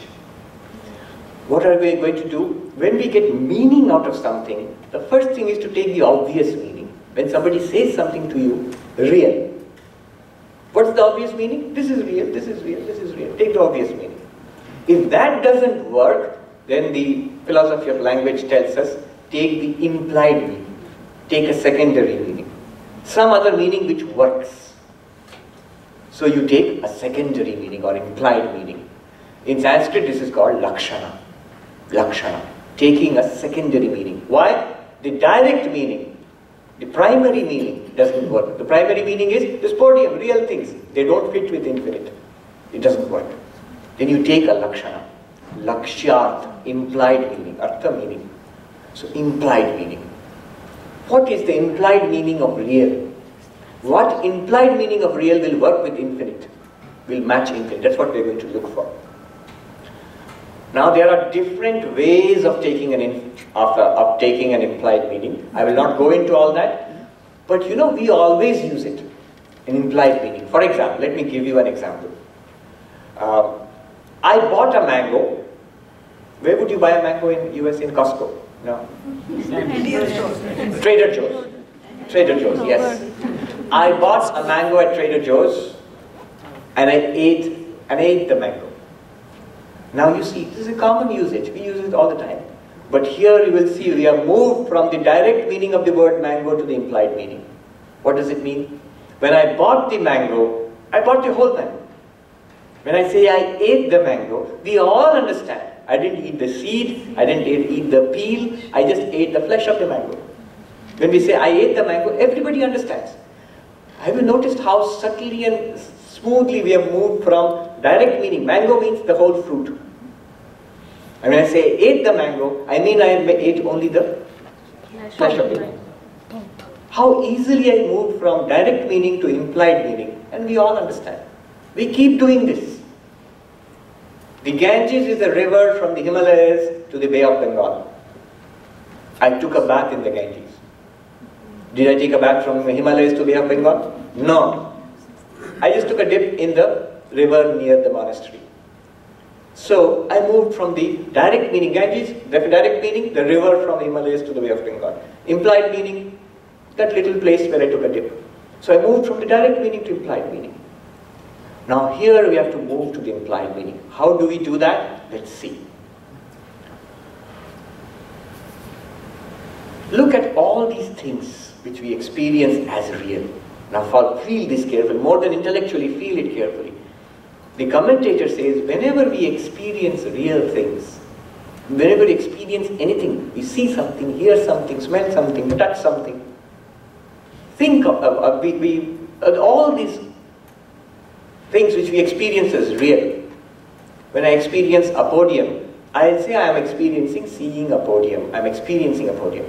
What are we going to do? When we get meaning out of something, the first thing is to take the obvious meaning. When somebody says something to you, real. What's the obvious meaning? This is real, this is real, this is real. Take the obvious meaning. If that doesn't work, then the philosophy of language tells us, take the implied meaning. Take a secondary meaning. Some other meaning which works. So you take a secondary meaning or implied meaning. In Sanskrit, this is called lakshana. Lakshana. Taking a secondary meaning. Why? The direct meaning, the primary meaning doesn't work. The primary meaning is this podium, real things. They don't fit with infinite. It doesn't work. Then you take a lakshana. Lakshyarth, implied meaning, artha meaning. So implied meaning. What is the implied meaning of real? What implied meaning of real will work with infinite? Will match infinite. That's what we're going to look for. Now there are different ways of taking an implied meaning. I will not go into all that. But you know, we always use it. An implied meaning. For example, let me give you an example. I bought a mango. Where would you buy a mango in US? In Costco? No. Trader Joe's. Trader Joe's, yes. I bought a mango at Trader Joe's and I ate the mango. Now you see, this is a common usage. We use it all the time. But here you will see we have moved from the direct meaning of the word mango to the implied meaning. What does it mean? When I bought the mango, I bought the whole mango. When I say I ate the mango, we all understand. I didn't eat the seed, I didn't eat the peel, I just ate the flesh of the mango. When we say I ate the mango, everybody understands. Have you noticed how subtly and smoothly we have moved from direct meaning? Mango means the whole fruit. And when I say ate the mango, I mean I ate only the flesh of the mango. How easily I moved from direct meaning to implied meaning, and we all understand. We keep doing this. The Ganges is a river from the Himalayas to the Bay of Bengal. I took a bath in the Ganges. Did I take a bath from the Himalayas to Bay of Bengal? No. I just took a dip in the river near the monastery. So I moved from the direct meaning, Ganges, the direct meaning, the river from the Himalayas to the Bay of Bengal. Implied meaning, that little place where I took a dip. So I moved from the direct meaning to implied meaning. Now here we have to move to the implied meaning. How do we do that? Let's see. Look at all these things which we experience as real. Now feel this carefully, more than intellectually, feel it carefully. The commentator says, whenever we experience real things, whenever we experience anything, we see something, hear something, smell something, touch something, think of all these things which we experience as real. When I experience a podium, I'll say I am experiencing seeing a podium. I am experiencing a podium.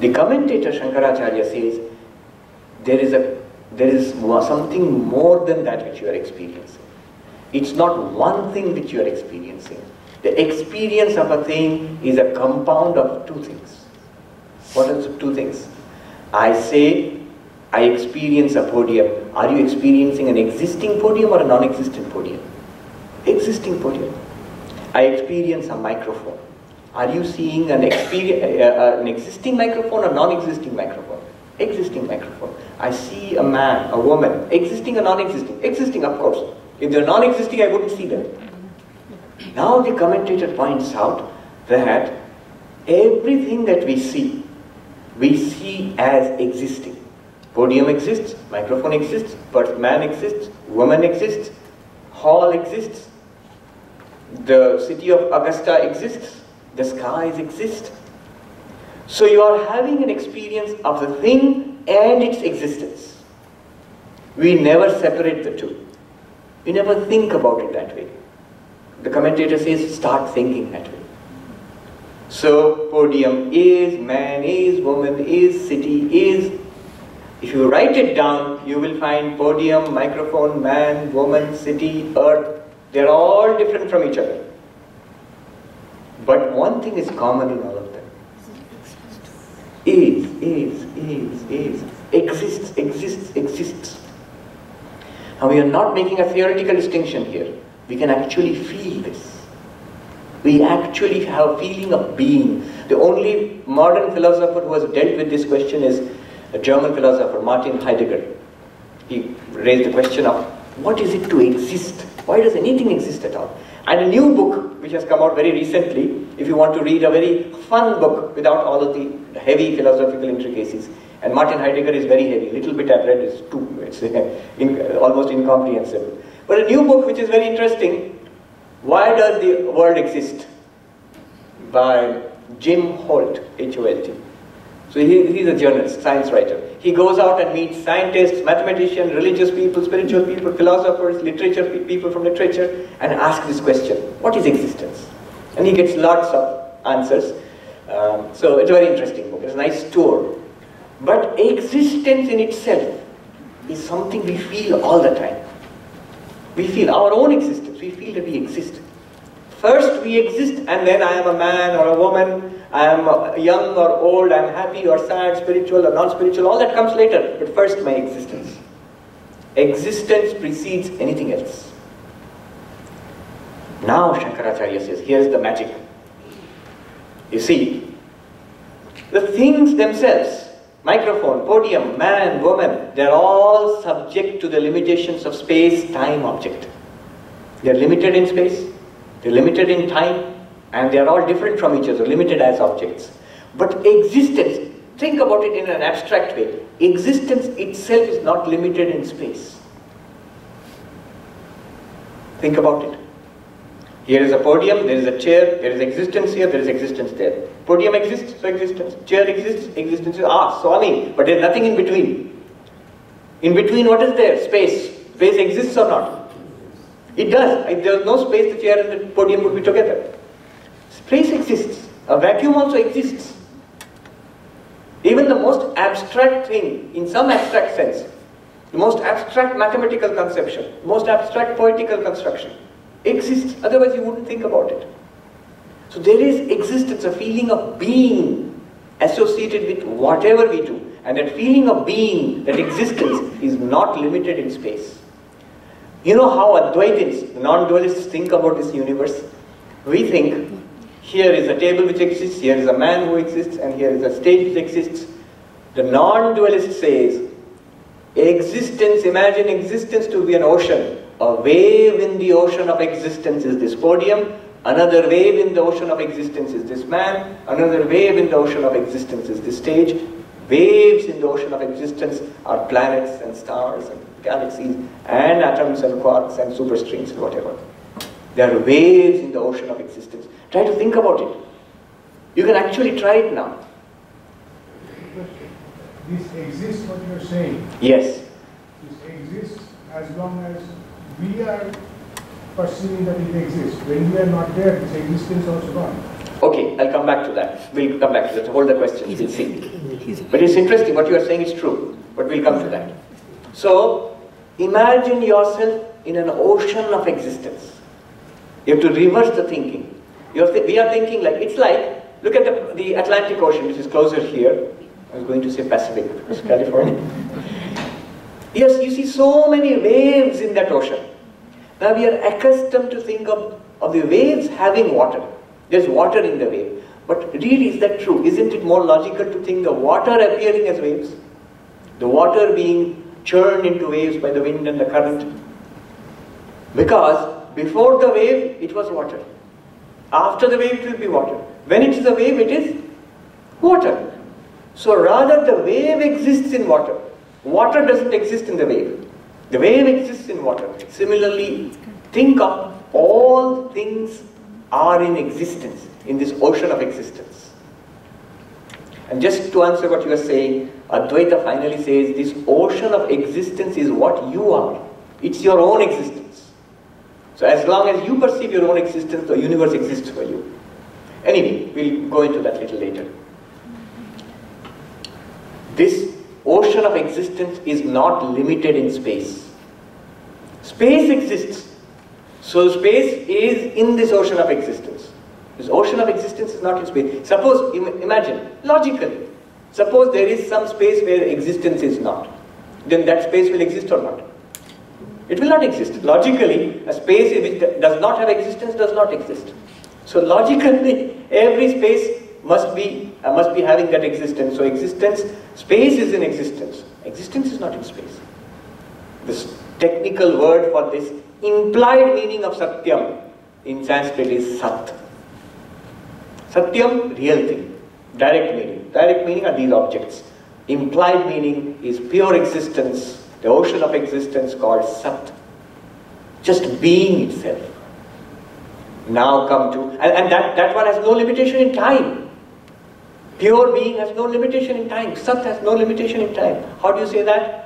The commentator Shankaracharya says, there is something more than that which you are experiencing. It's not one thing which you are experiencing. The experience of a thing is a compound of two things. What are the two things? I say, I experience a podium. Are you experiencing an existing podium or a non-existent podium? Existing podium. I experience a microphone. Are you seeing an existing microphone or non-existing microphone? Existing microphone. I see a man, a woman, existing or non-existing? Existing, of course. If they're non-existing, I wouldn't see them. Now the commentator points out that everything that we see as existing. Podium exists, microphone exists, man exists, woman exists, hall exists, the city of Augusta exists, the skies exist. So you are having an experience of the thing and its existence. We never separate the two. We never think about it that way. The commentator says, start thinking that way. So, podium is, man is, woman is, city is. If you write it down, you will find podium, microphone, man, woman, city, earth. They're all different from each other. But one thing is common in all of them. Is, exists. Now we are not making a theoretical distinction here. We can actually feel this. We actually have a feeling of being. The only modern philosopher who has dealt with this question is a German philosopher, Martin Heidegger. He raised the question of what is it to exist? Why does anything exist at all? And a new book which has come out very recently, if you want to read a very fun book without all of the heavy philosophical intricacies. And Martin Heidegger is very heavy. A little bit I've read is too, it's almost incomprehensible. But a new book which is very interesting, Why Does the World Exist? By Jim Holt, H-O-L-T. So he's a journalist, science writer. He goes out and meets scientists, mathematicians, religious people, spiritual people, philosophers, people from literature, and asks this question, what is existence? And he gets lots of answers. So it's a very interesting book. It's a nice tour. But existence in itself is something we feel all the time. We feel our own existence. We feel that we exist. First we exist, and then I am a man or a woman, I am young or old, I am happy or sad, spiritual or non-spiritual, all that comes later. But first my existence. Existence precedes anything else. Now Shankaracharya says, here's the magic. You see, the things themselves, microphone, podium, man, woman, they're all subject to the limitations of space, time, object. They're limited in space, they're limited in time, and they're all different from each other, limited as objects. But existence, think about it in an abstract way. Existence itself is not limited in space. Think about it. Here is a podium, there is a chair, there is existence here, there is existence there. Podium exists, so existence. Chair exists, existence. Swami, but there is nothing in between. In between, what is there? Space. Space exists or not? It does. If there is no space, the chair and the podium would be together. Space exists. A vacuum also exists. Even the most abstract thing, in some abstract sense, the most abstract mathematical conception, most abstract poetical construction, exists, otherwise you wouldn't think about it. So there is existence, a feeling of being associated with whatever we do. And that feeling of being, that existence, is not limited in space. You know how Advaitins, the non-dualists, think about this universe? We think, here is a table which exists, here is a man who exists, and here is a stage which exists. The non-dualist says, existence, imagine existence to be an ocean. A wave in the ocean of existence is this podium, another wave in the ocean of existence is this man, another wave in the ocean of existence is this stage. Waves in the ocean of existence are planets and stars and galaxies and atoms and quarks and superstrings and whatever. There are waves in the ocean of existence. Try to think about it. You can actually try it now. This exists, what you are saying? Yes. This exists as long as we are perceiving that it exists. When we are not there, this existence also gone. Okay, I'll come back to that. We'll come back to that. Hold the question, we'll see. But it's interesting, what you are saying is true. but we'll come to that. So, imagine yourself in an ocean of existence. You have to reverse the thinking. We are thinking like, it's like, look at the Atlantic Ocean, which is closer here. I was going to say Pacific, it's California. Yes, you see so many waves in that ocean. Now we are accustomed to think of the waves having water. There's water in the wave. But really, is that true? Isn't it more logical to think the water appearing as waves? The water being churned into waves by the wind and the current? Because before the wave, it was water. After the wave, it will be water. When it is a wave, it is water. So rather, the wave exists in water. Water doesn't exist in the wave. The wave exists in water. Similarly, think of all things are in existence, in this ocean of existence. And just to answer what you are saying, Advaita finally says, this ocean of existence is what you are. It's your own existence. So as long as you perceive your own existence, the universe exists for you. Anyway, we'll go into that a little later. This ocean of existence is not limited in space. Space exists. So space is in this ocean of existence. This ocean of existence is not in space. Suppose, imagine, logically, suppose there is some space where existence is not. Then that space will exist or not? It will not exist. Logically, a space which does not have existence does not exist. So logically, every space must be having that existence. So existence, space is in existence. Existence is not in space. This technical word for this implied meaning of Satyam in Sanskrit is Sat. Satyam, real thing. Direct meaning. Direct meaning are these objects. Implied meaning is pure existence, the ocean of existence called Sat. Just being itself. Now come to, and that one has no limitation in time. Pure being has no limitation in time. Sat has no limitation in time. How do you say that?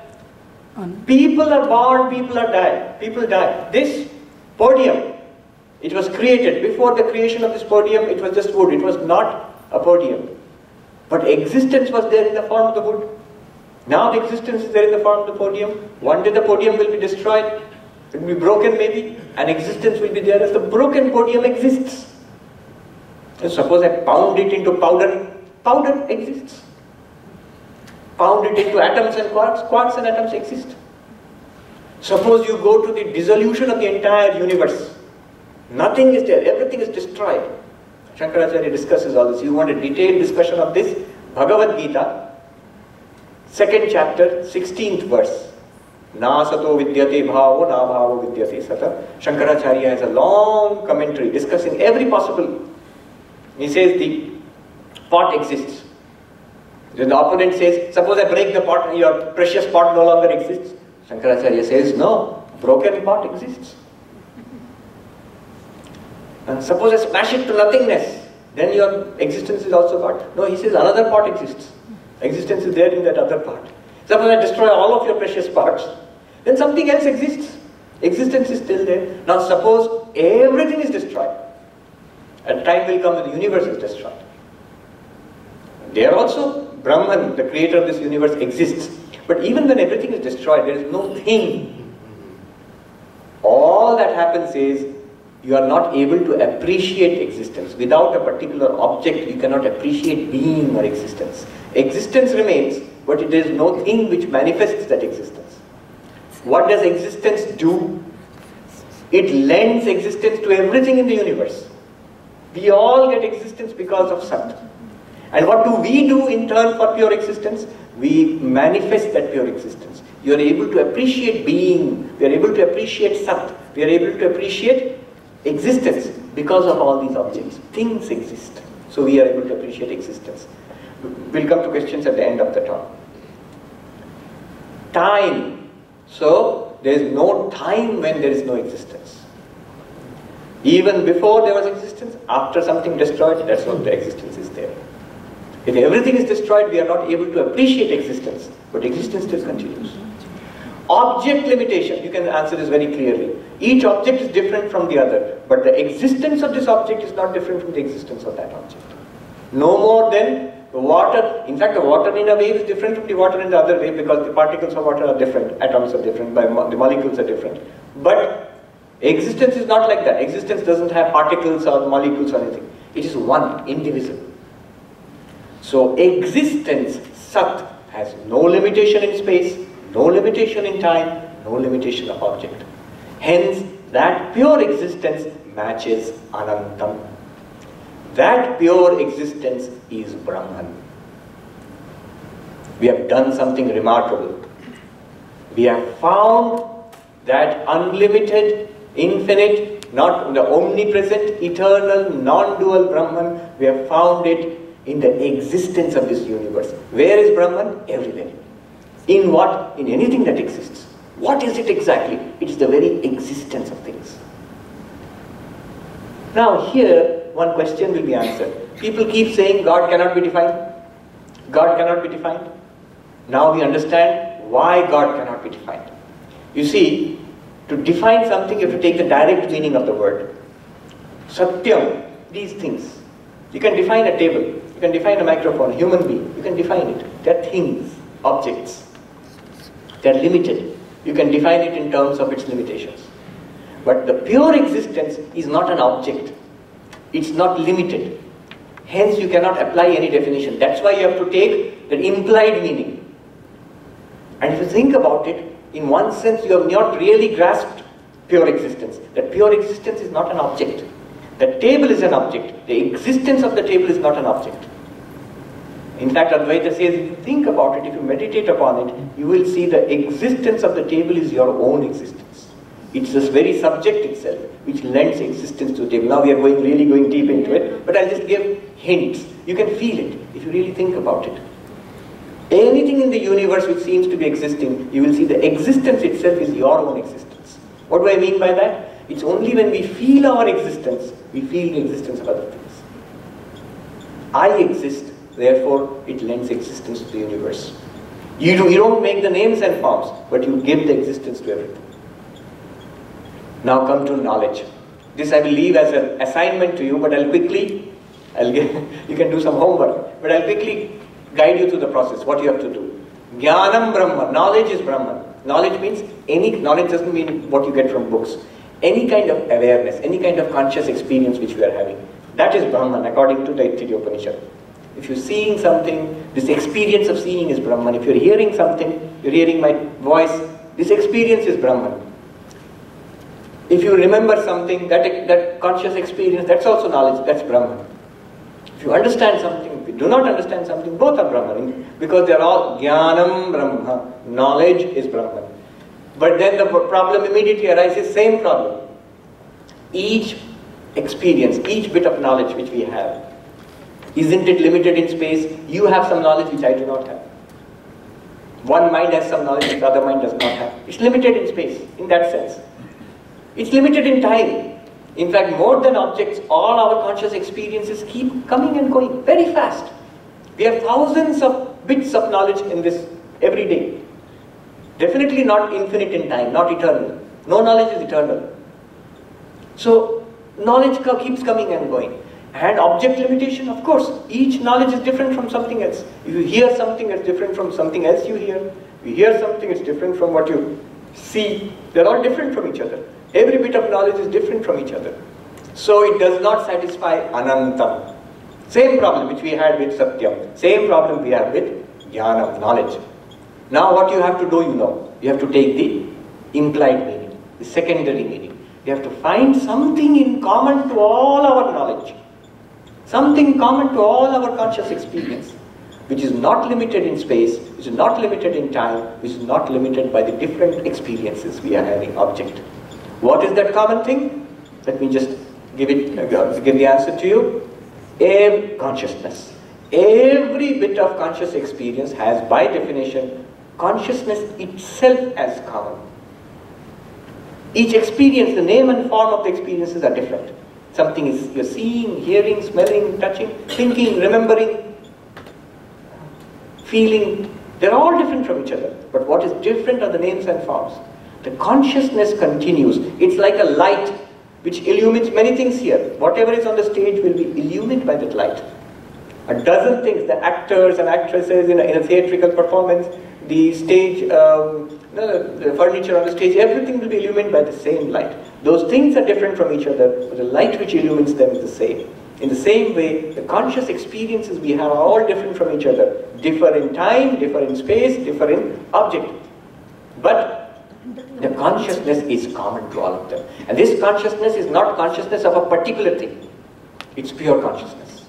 People are born, people die. This podium, it was created. Before the creation of this podium, it was just wood. It was not a podium. But existence was there in the form of the wood. Now the existence is there in the form of the podium. One day the podium will be destroyed. It will be broken maybe. And existence will be there as the broken podium exists. And suppose I pound it into powder. Powder exists. Pound it into atoms and quarks and atoms exist. Suppose you go to the dissolution of the entire universe. Nothing is there, everything is destroyed. Shankaracharya discusses all this. You want a detailed discussion of this? Bhagavad Gita, 2nd chapter, 16th verse. Na sato vidyate bhavo, na bhavo vidyate sata. Shankaracharya has a long commentary discussing every possible. He says the pot exists. Then the opponent says, suppose I break the pot, your precious pot no longer exists. Shankaracharya says, no, broken pot exists. And suppose I smash it to nothingness, then your existence is also gone. No, he says another pot exists. Existence is there in that other pot. Suppose I destroy all of your precious parts, then something else exists. Existence is still there. Now suppose everything is destroyed. A time will come when the universe is destroyed. There also, Brahman, the creator of this universe, exists. But even when everything is destroyed, there is no thing. All that happens is, you are not able to appreciate existence. Without a particular object, you cannot appreciate being or existence. Existence remains, but there is no thing which manifests that existence. What does existence do? It lends existence to everything in the universe. We all get existence because of Sat. And what do we do in turn for pure existence? We manifest that pure existence. You are able to appreciate being. We are able to appreciate Sat. We are able to appreciate existence because of all these objects. Things exist. So we are able to appreciate existence. We'll come to questions at the end of the talk. Time. So there is no time when there is no existence. Even before there was existence, after something destroyed, that's when the existence is there. If everything is destroyed, we are not able to appreciate existence, but existence still continues. Object limitation, you can answer this very clearly. Each object is different from the other, but the existence of this object is not different from the existence of that object. No more than The water, in fact, the water in a wave is different from the water in the other wave because the particles of water are different, atoms are different, the molecules are different. But existence is not like that. Existence doesn't have particles or molecules or anything. It is one, indivisible. So existence, Sat, has no limitation in space, no limitation in time, no limitation of object. Hence, that pure existence matches Anantam. That pure existence is Brahman. We have done something remarkable. We have found that unlimited, infinite, not the omnipresent, eternal, non-dual Brahman. We have found it in the existence of this universe. Where is Brahman? Everywhere. In what? In anything that exists. What is it exactly? It is the very existence of things. Now here, one question will be answered. People keep saying God cannot be defined. God cannot be defined. Now we understand why God cannot be defined. You see, to define something, you have to take the direct meaning of the word. Satyam, these things. You can define a table, you can define a microphone, a human being, you can define it. They are things, objects. They are limited. You can define it in terms of its limitations. But the pure existence is not an object. It's not limited. Hence you cannot apply any definition. That's why you have to take the implied meaning. And if you think about it, in one sense you have not really grasped pure existence. That pure existence is not an object. The table is an object. The existence of the table is not an object. In fact, Advaita says, if you think about it, if you meditate upon it, you will see the existence of the table is your own existence. It's this very subject itself which lends existence to the table. Now we are really going deep into it, but I'll just give hints. You can feel it if you really think about it. Anything in the universe which seems to be existing, you will see the existence itself is your own existence. What do I mean by that? It's only when we feel our existence, we feel the existence of other things. I exist, therefore it lends existence to the universe. You don't make the names and forms, but you give the existence to everything. Now come to knowledge. This I will leave as an assignment to you, but you can do some homework, but I'll quickly guide you through the process, what you have to do. Jnanam Brahma, knowledge is Brahman. Knowledge means knowledge doesn't mean what you get from books. Any kind of awareness, any kind of conscious experience which we are having, that is Brahman according to the Taittiriya Upanishad. If you're seeing something, this experience of seeing is Brahman. If you're hearing something, you're hearing my voice, this experience is Brahman. If you remember something, that conscious experience, that's also knowledge, that's Brahman. If you understand something, if you do not understand something, both are Brahman, because they're all Jnanam Brahma, knowledge is Brahman. But then the problem immediately arises, same problem. Each experience, each bit of knowledge which we have, isn't it limited in space? You have some knowledge which I do not have. One mind has some knowledge which the other mind does not have. It's limited in space, in that sense. It's limited in time. In fact, more than objects, all our conscious experiences keep coming and going very fast. We have thousands of bits of knowledge in this every day. Definitely not infinite in time, not eternal. No knowledge is eternal. So, knowledge keeps coming and going. And object limitation, of course, each knowledge is different from something else. If you hear something that's different from something else you hear, you hear something that's different from what you see, they're all different from each other. Every bit of knowledge is different from each other. So it does not satisfy Anantam. Same problem which we had with Satyam. Same problem we have with Jnanam, knowledge. Now what you have to do, you have to take the implied meaning, the secondary meaning. You have to find something in common to all our knowledge. Something common to all our conscious experience, which is not limited in space, which is not limited in time, which is not limited by the different experiences we are having, object. What is that common thing? Let me just give the answer to you. Consciousness. Every bit of conscious experience has, by definition, consciousness itself as common. Each experience, the name and form of the experiences are different. Something is you're seeing, hearing, smelling, touching, thinking, remembering, feeling. They're all different from each other. But what is different are the names and forms. The consciousness continues. It's like a light which illumines many things here. Whatever is on the stage will be illumined by that light. A dozen things, the actors and actresses in a theatrical performance, the stage, the furniture on the stage, everything will be illuminated by the same light. Those things are different from each other, but the light which illumines them is the same. In the same way, the conscious experiences we have are all different from each other. Differ in time, differ in space, differ in object. But the consciousness is common to all of them. And this consciousness is not consciousness of a particular thing. It's pure consciousness.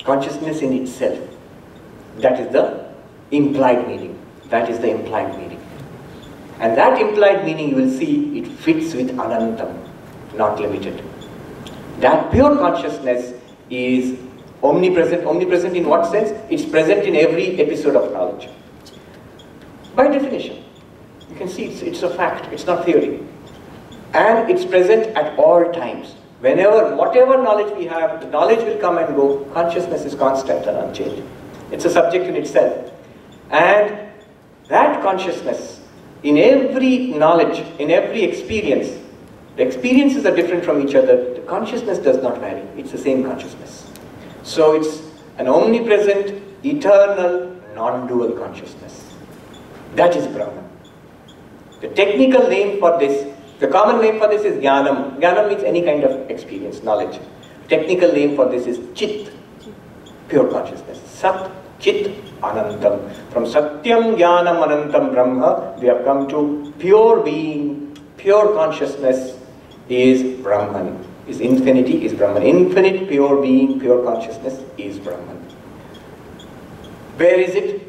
Consciousness in itself. That is the implied meaning. That is the implied meaning. And that implied meaning, you will see, it fits with Anantam, not limited. That pure consciousness is omnipresent. Omnipresent in what sense? It's present in every episode of knowledge. By definition. You can see it's a fact, it's not theory. And it's present at all times. Whenever, whatever knowledge we have, the knowledge will come and go. Consciousness is constant and unchanging. It's a subject in itself. And that consciousness, in every knowledge, in every experience, the experiences are different from each other. The consciousness does not vary. It's the same consciousness. So it's an omnipresent, eternal, non-dual consciousness. That is Brahman. The technical name for this, the common name for this is Jnanam. Jnanam means any kind of experience, knowledge. Technical name for this is Chit, pure consciousness. Sat, Chit, Anantam. From Satyam, Jnanam, Anantam, Brahma, we have come to pure being, pure consciousness is Brahman. Is infinity, is Brahman. Infinite, pure being, pure consciousness is Brahman. Where is it?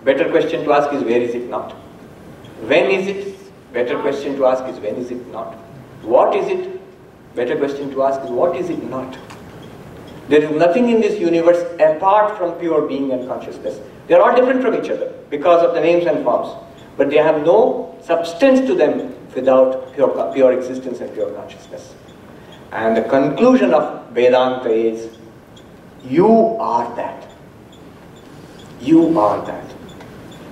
Better question to ask is where is it not? When is it? Better question to ask is when is it not? What is it? Better question to ask is what is it not? There is nothing in this universe apart from pure being and consciousness. They are all different from each other because of the names and forms. But they have no substance to them without pure existence and pure consciousness. And the conclusion of Vedanta is, you are that. You are that.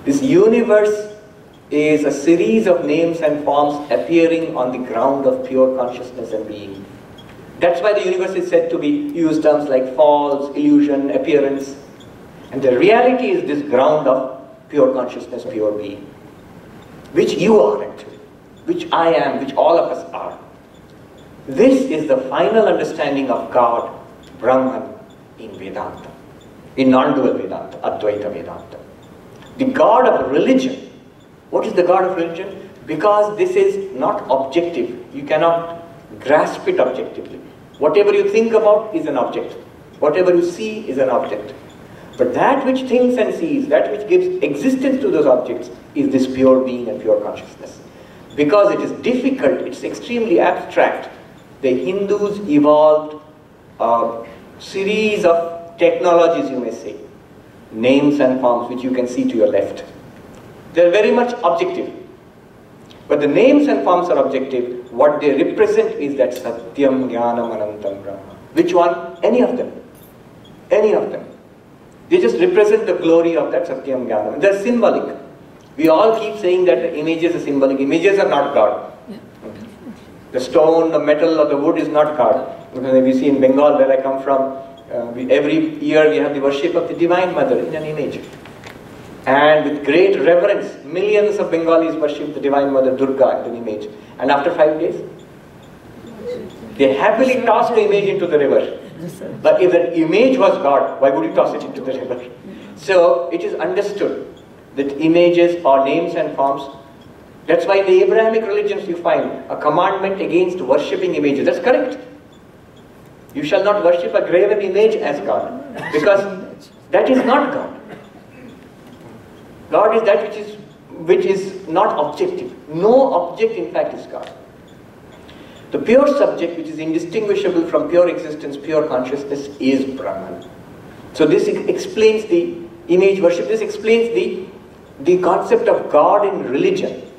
This universe is a series of names and forms appearing on the ground of pure consciousness and being. That's why the universe is said to be, use terms like false, illusion, appearance. And the reality is this ground of pure consciousness, pure being. Which you are actually, which I am, which all of us are. This is the final understanding of God, Brahman, in Vedanta. In non-dual Vedanta, Advaita Vedanta. The God of religion. What is the God of religion? Because this is not objective. You cannot grasp it objectively. Whatever you think about is an object. Whatever you see is an object. But that which thinks and sees, that which gives existence to those objects, is this pure being and pure consciousness. Because it is difficult, it's extremely abstract. The Hindus evolved a series of technologies, you may say, names and forms which you can see to your left. They are very much objective. But the names and forms are objective. What they represent is that Satyam, Jnanam, Anantam, Brahma. Which one? Any of them. Any of them. They just represent the glory of that Satyam, Jnanam. They are symbolic. We all keep saying that the images are symbolic. Images are not God. The stone, the metal, or the wood is not God. We see in Bengal, where I come from, every year we have the worship of the Divine Mother in an image. And with great reverence, millions of Bengalis worship the Divine Mother Durga in an image. And after 5 days, they happily toss the image into the river. But if the image was God, why would you toss it into the river? So it is understood that images or names and forms, that's why in the Abrahamic religions you find a commandment against worshipping images. That's correct. You shall not worship a graven image as God, because that is not God. God is that which is not objective. No object in fact is God. The pure subject, which is indistinguishable from pure existence, pure consciousness, is Brahman. So this explains the image worship. This explains the concept of God in religion.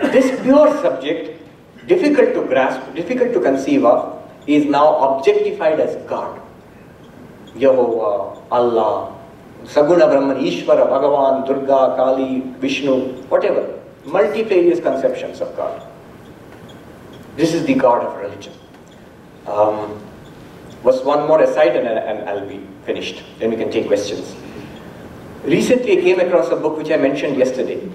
This pure subject, difficult to grasp, difficult to conceive of, is now objectified as God. Yehovah, Allah, Saguna Brahman, Ishvara, Bhagavan, Durga, Kali, Vishnu, whatever. Multifarious conceptions of God. This is the God of religion. Was one more aside and I'll be finished. Then we can take questions. Recently I came across a book which I mentioned yesterday.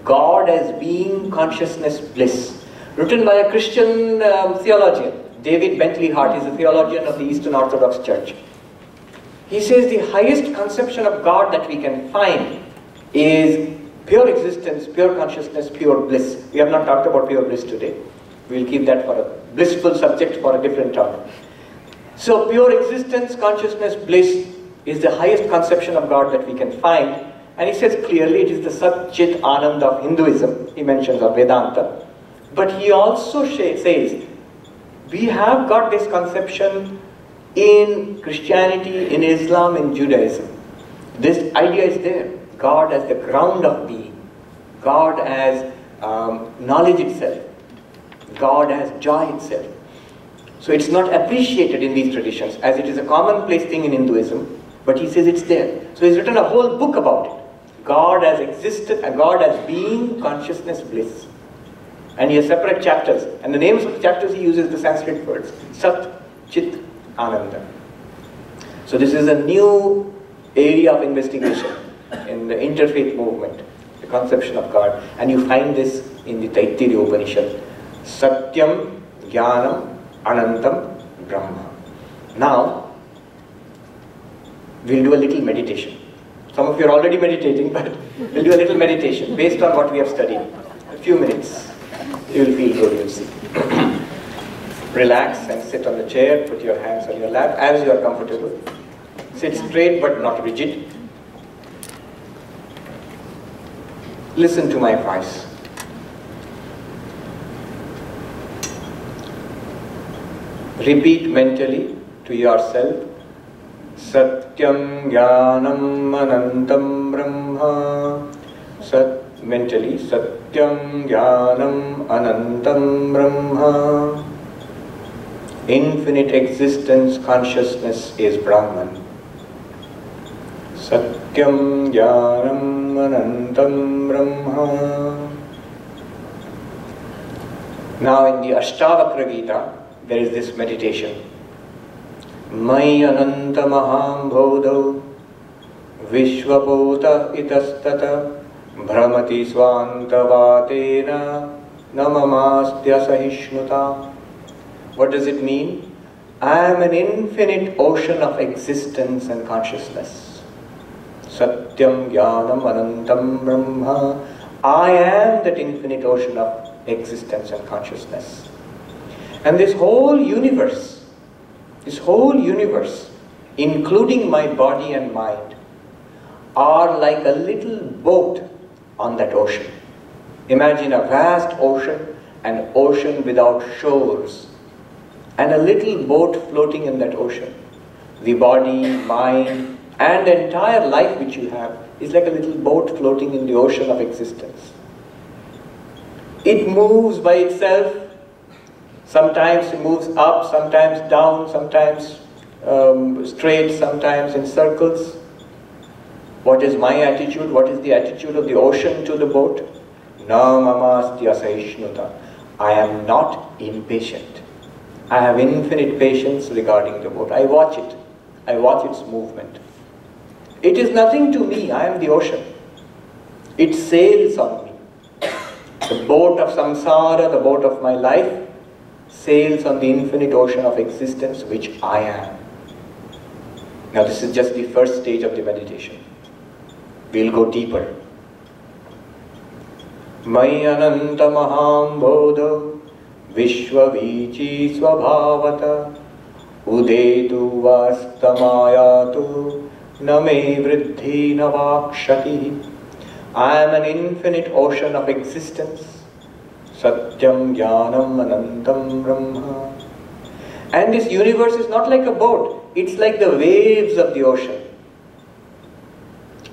God as Being, Consciousness, Bliss. Written by a Christian theologian. David Bentley Hart is a theologian of the Eastern Orthodox Church. He says the highest conception of God that we can find is pure existence, pure consciousness, pure bliss. We have not talked about pure bliss today. We'll keep that for a blissful subject for a different topic. So pure existence, consciousness, bliss is the highest conception of God that we can find. And he says clearly it is the Sat Chit Ananda of Hinduism. He mentions of Vedanta. But he also says we have got this conception in Christianity, in Islam, in Judaism. This idea is there. God as the ground of being. God as knowledge itself. God as joy itself. So it's not appreciated in these traditions as it is a commonplace thing in Hinduism, but he says it's there. So he's written a whole book about it. God as existed, God as being, consciousness, bliss. And he has separate chapters. And the names of the chapters he uses the Sanskrit words. Sat, Chit, Ananda. So this is a new area of investigation in the interfaith movement, the conception of God. And you find this in the Taittiriya Upanishad. Satyam, Jnanam, Anantam, Brahma. Now, we'll do a little meditation. Some of you are already meditating, but we'll do a little meditation based on what we have studied. A few minutes. You will feel good, you'll see. Relax and sit on the chair, put your hands on your lap as you are comfortable. Sit straight but not rigid. Listen to my voice. Repeat mentally to yourself, Satyam Jnanam Anantam Brahma. Mentally, Satyam Jnanam Anantam Brahma. Infinite existence, consciousness is Brahman. Satyam Jnanam Anantam Brahma. Now in the Ashtavakra Gita, there is this meditation. Mai Ananta Maham Bodho Vishwapota Itastata Brahmati Swantavatena Namamastya Sahishnuta. What does it mean? I am an infinite ocean of existence and consciousness. Satyam Jnanam Anantam Brahma. I am that infinite ocean of existence and consciousness. And this whole universe, including my body and mind, are like a little boat on that ocean. Imagine a vast ocean, an ocean without shores, and a little boat floating in that ocean. The body, mind, and the entire life which you have is like a little boat floating in the ocean of existence. It moves by itself. Sometimes it moves up, sometimes down, sometimes straight, sometimes in circles. What is my attitude? What is the attitude of the ocean to the boat? Namamastya Sahishnuta. I am not impatient. I have infinite patience regarding the boat. I watch it. I watch its movement. It is nothing to me. I am the ocean. It sails on me. The boat of samsara, the boat of my life, sails on the infinite ocean of existence which I am. Now this is just the first stage of the meditation. We'll go deeper. Mai Ananta Maham Bodho Vishwavichi Swabhavata Udetu Vastamayatu Name Vriddhi Navakshati. I am an infinite ocean of existence. Satyam Jnanam Anantam Brahma. And this universe is not like a boat. It's like the waves of the ocean.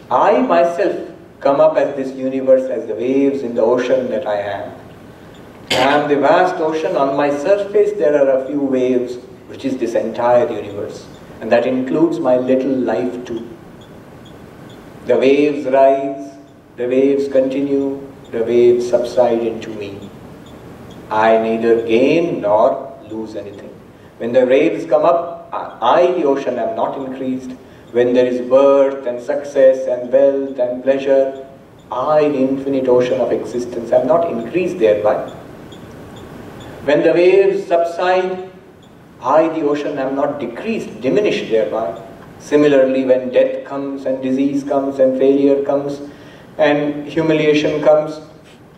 I myself come up as this universe, as the waves in the ocean that I am. I am the vast ocean. On my surface there are a few waves, which is this entire universe. And that includes my little life too. The waves rise, the waves continue, the waves subside into me. I neither gain nor lose anything. When the waves come up, I, the ocean, am not increased. When there is birth and success and wealth and pleasure, I, the infinite ocean of existence, am not increased thereby. When the waves subside, I, the ocean, am not decreased, diminished thereby. Similarly, when death comes and disease comes and failure comes and humiliation comes,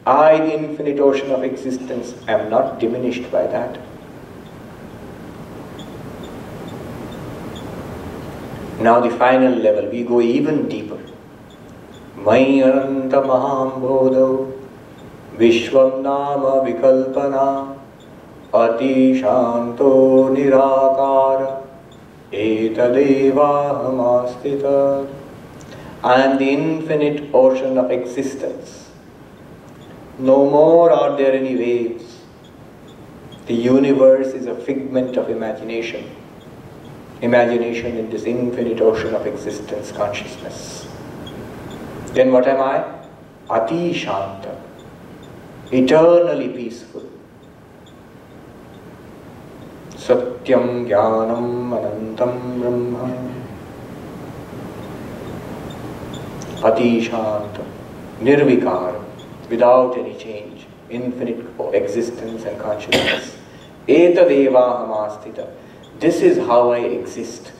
I, the infinite ocean of existence, am not diminished by that. Now the final level, we go even deeper. Mai ananta mahambodho vishwam nama vikalpana ati shanto nirakara etadevaham. I am the infinite ocean of existence. No more are there any waves. The universe is a figment of imagination. Imagination in this infinite ocean of existence, consciousness. Then what am I? Ati Shanta, eternally peaceful. Satyam Jnanam Anantam Brahma. Ati Shanta, Nirvikara, without any change, infinite existence and consciousness. Etadevaham astita. This is how I exist,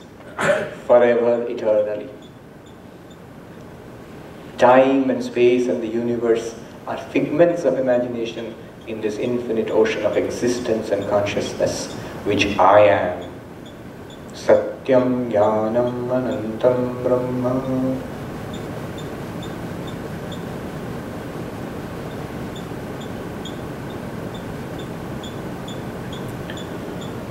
forever, eternally. Time and space and the universe are figments of imagination in this infinite ocean of existence and consciousness, which I am. Satyam Jnanam Anantam Brahma.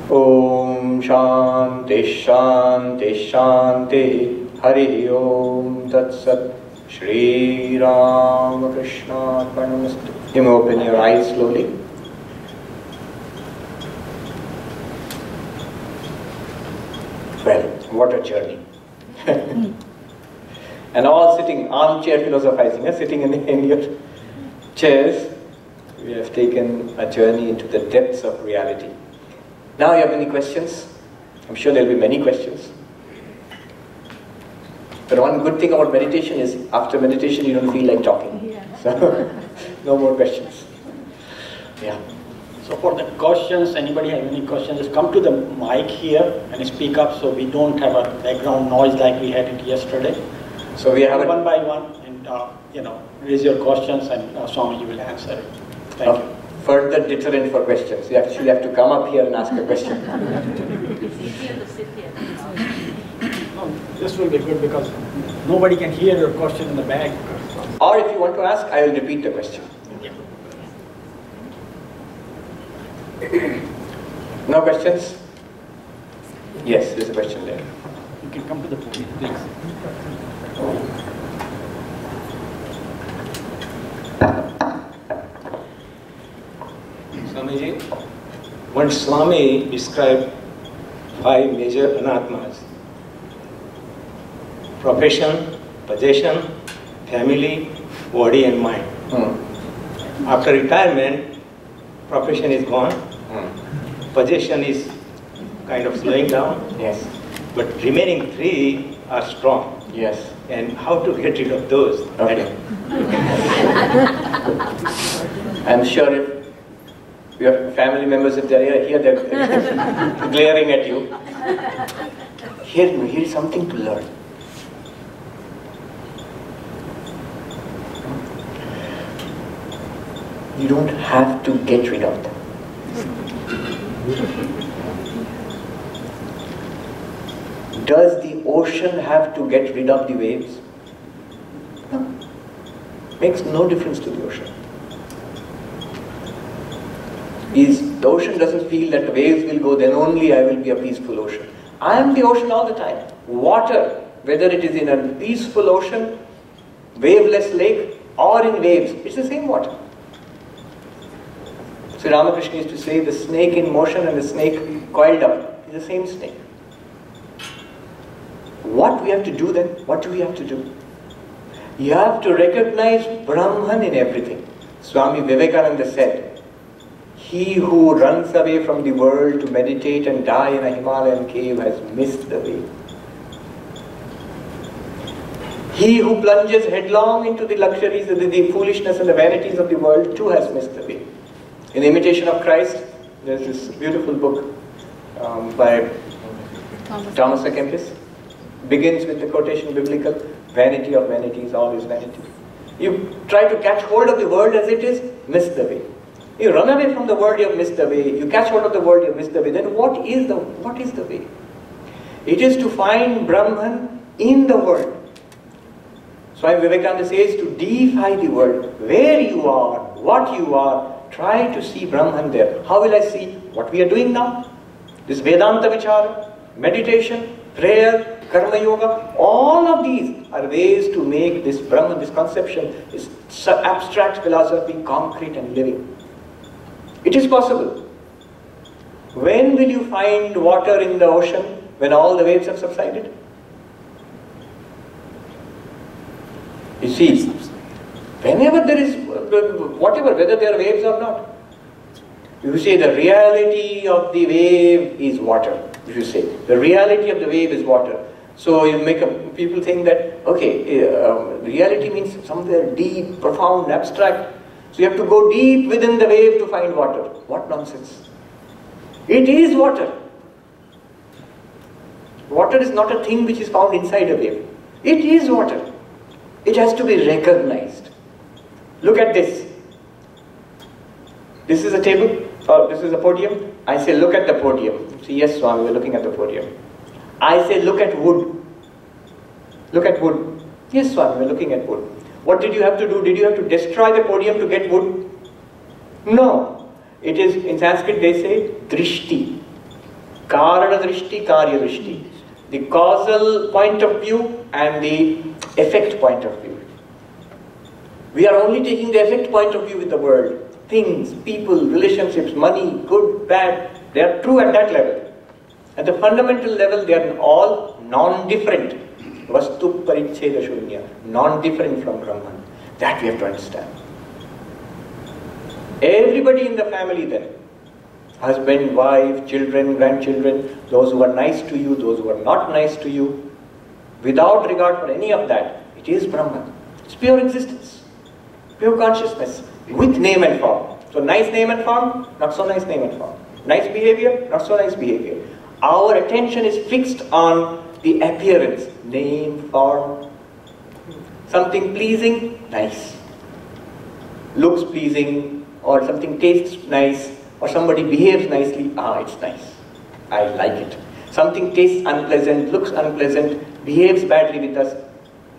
Om Shanti Shanti Shanti Hari Om Tat Sat Shri Ramakrishna Order. You may open your eyes slowly. Well, what a journey. And all sitting, armchair philosophizing, sitting in your chairs, we have taken a journey into the depths of reality. Now you have any questions? I'm sure there will be many questions. But one good thing about meditation is, after meditation you don't feel like talking. Yeah. So, no more questions. Yeah. So for the questions, anybody have any questions, just come to the mic here and speak up so we don't have a background noise like we had it yesterday. So we have one by one and raise your questions and Swamiji will answer it. Thank you. Further deterrent for questions. You actually have to come up here and ask a question. No, this will be good because nobody can hear your question in the back. Or if you want to ask, I will repeat the question. No questions? Yes, there's a question there. You can come to the podium, please. Swamiji, when Swami described 5 major anatmas: profession, possession, family, body and mind. After retirement, profession is gone, possession is kind of slowing down, Yes. but remaining 3 are strong. Yes. And how to get rid of those? Okay. I'm sure if your family members, if they're here, they're glaring at you. Here's something to learn. You don't have to get rid of them. Does the ocean have to get rid of the waves? No. Makes no difference to the ocean. The ocean doesn't feel that the waves will go, then only I will be a peaceful ocean. I am the ocean all the time. Water, whether it is in a peaceful ocean, waveless lake, or in waves, it's the same water. So Ramakrishna used to say, the snake in motion and the snake coiled up is the same snake. What we have to do then? What do we have to do? You have to recognize Brahman in everything. Swami Vivekananda said, He who runs away from the world to meditate and die in a Himalayan cave has missed the way. He who plunges headlong into the luxuries, the foolishness and the vanities of the world too has missed the way. In Imitation of Christ, there's this beautiful book by Thomas A. Kempis. Begins with the quotation biblical, vanity of vanities, all is vanity. You try to catch hold of the world as it is, miss the way. You run away from the world, you have missed the way. You catch hold of the world, you have missed the way. Then what is the way? It is to find Brahman in the world. Swami Vivekananda says to defy the world. Where you are, what you are, try to see Brahman there. How will I see? What we are doing now? This Vedanta Vichara, meditation, prayer, Karma Yoga, all of these are ways to make this Brahman, this conception, this abstract philosophy concrete and living. It is possible. When will you find water in the ocean? When all the waves have subsided? You see, whenever there is, whatever, whether there are waves or not, you say the reality of the wave is water. If you say the reality of the wave is water, so you make people think that okay, reality means somewhere deep, profound, abstract. So you have to go deep within the wave to find water. What nonsense! It is water. Water is not a thing which is found inside a wave. It is water. It has to be recognized. Look at this. This is a table, or this is a podium. I say, look at the podium. You say, yes, Swami, we're looking at the podium. I say, look at wood. Look at wood. Yes, Swami, we're looking at wood. What did you have to do? Did you have to destroy the podium to get wood? No. It is, in Sanskrit they say, drishti. Karana drishti, karya drishti. The causal point of view and the effect point of view. We are only taking the effect point of view with the world. Things, people, relationships, money, good, bad, they are true at that level. At the fundamental level, they are all non-different. Vastu paricheda shunya, non-different from Brahman. That we have to understand. Everybody in the family then, husband, wife, children, grandchildren, those who are nice to you, those who are not nice to you, without regard for any of that, it is Brahman. It's pure existence, pure consciousness, with name and form. So nice name and form, not so nice name and form. Nice behavior, not so nice behavior. Our attention is fixed on the appearance, name, form. Something pleasing, nice. Looks pleasing, or something tastes nice, or somebody behaves nicely, it's nice. I like it. Something tastes unpleasant, looks unpleasant, behaves badly with us,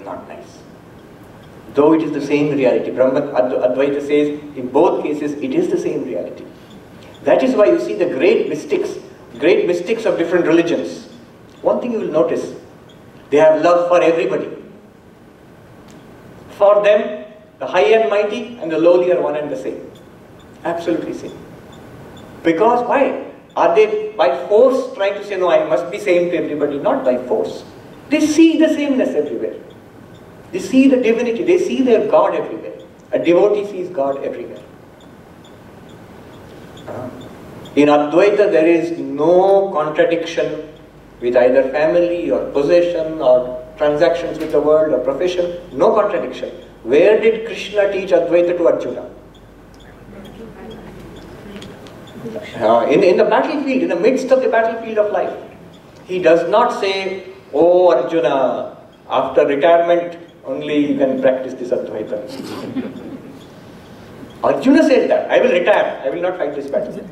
not nice. Though it is the same reality. Brahman Advaita says, in both cases, it is the same reality. That is why you see the great mystics of different religions. One thing you will notice, they have love for everybody. For them, the high and mighty and the lowly are one and the same. Absolutely same. Because why? Are they by force trying to say, no, I must be same to everybody? Not by force. They see the sameness everywhere. They see the divinity. They see their God everywhere. A devotee sees God everywhere. In Advaita, there is no contradiction with either family or possession or transactions with the world or profession. No contradiction. Where did Krishna teach Advaita to Arjuna? In the battlefield, in the midst of the battlefield of life. He does not say, oh Arjuna, after retirement only you can practice this Advaita. Arjuna said that, I will retire, I will not fight this battle.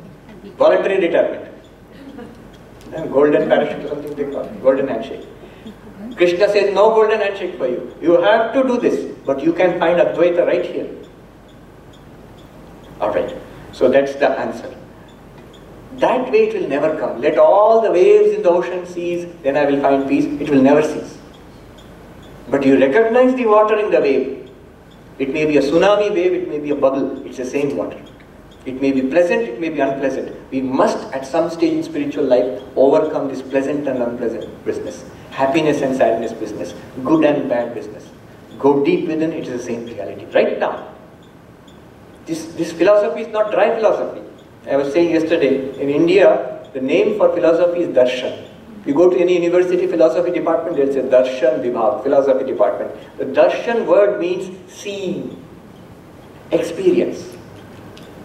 Voluntary retirement. And golden parachute or something they call it, golden handshake. Krishna says, no golden handshake for you. You have to do this, but you can find Advaita right here. Alright, so that's the answer. That way it will never come. Let all the waves in the ocean cease, then I will find peace. It will never cease. But you recognize the water in the wave. It may be a tsunami wave, it may be a bubble. It's the same water. It may be pleasant, it may be unpleasant. We must at some stage in spiritual life overcome this pleasant and unpleasant business. Happiness and sadness business. Good and bad business. Go deep within, it is the same reality. Right now. This philosophy is not dry philosophy. I was saying yesterday, in India, the name for philosophy is darshan. You go to any university philosophy department, there's a darshan vibhag, philosophy department. The darshan word means seeing, experience.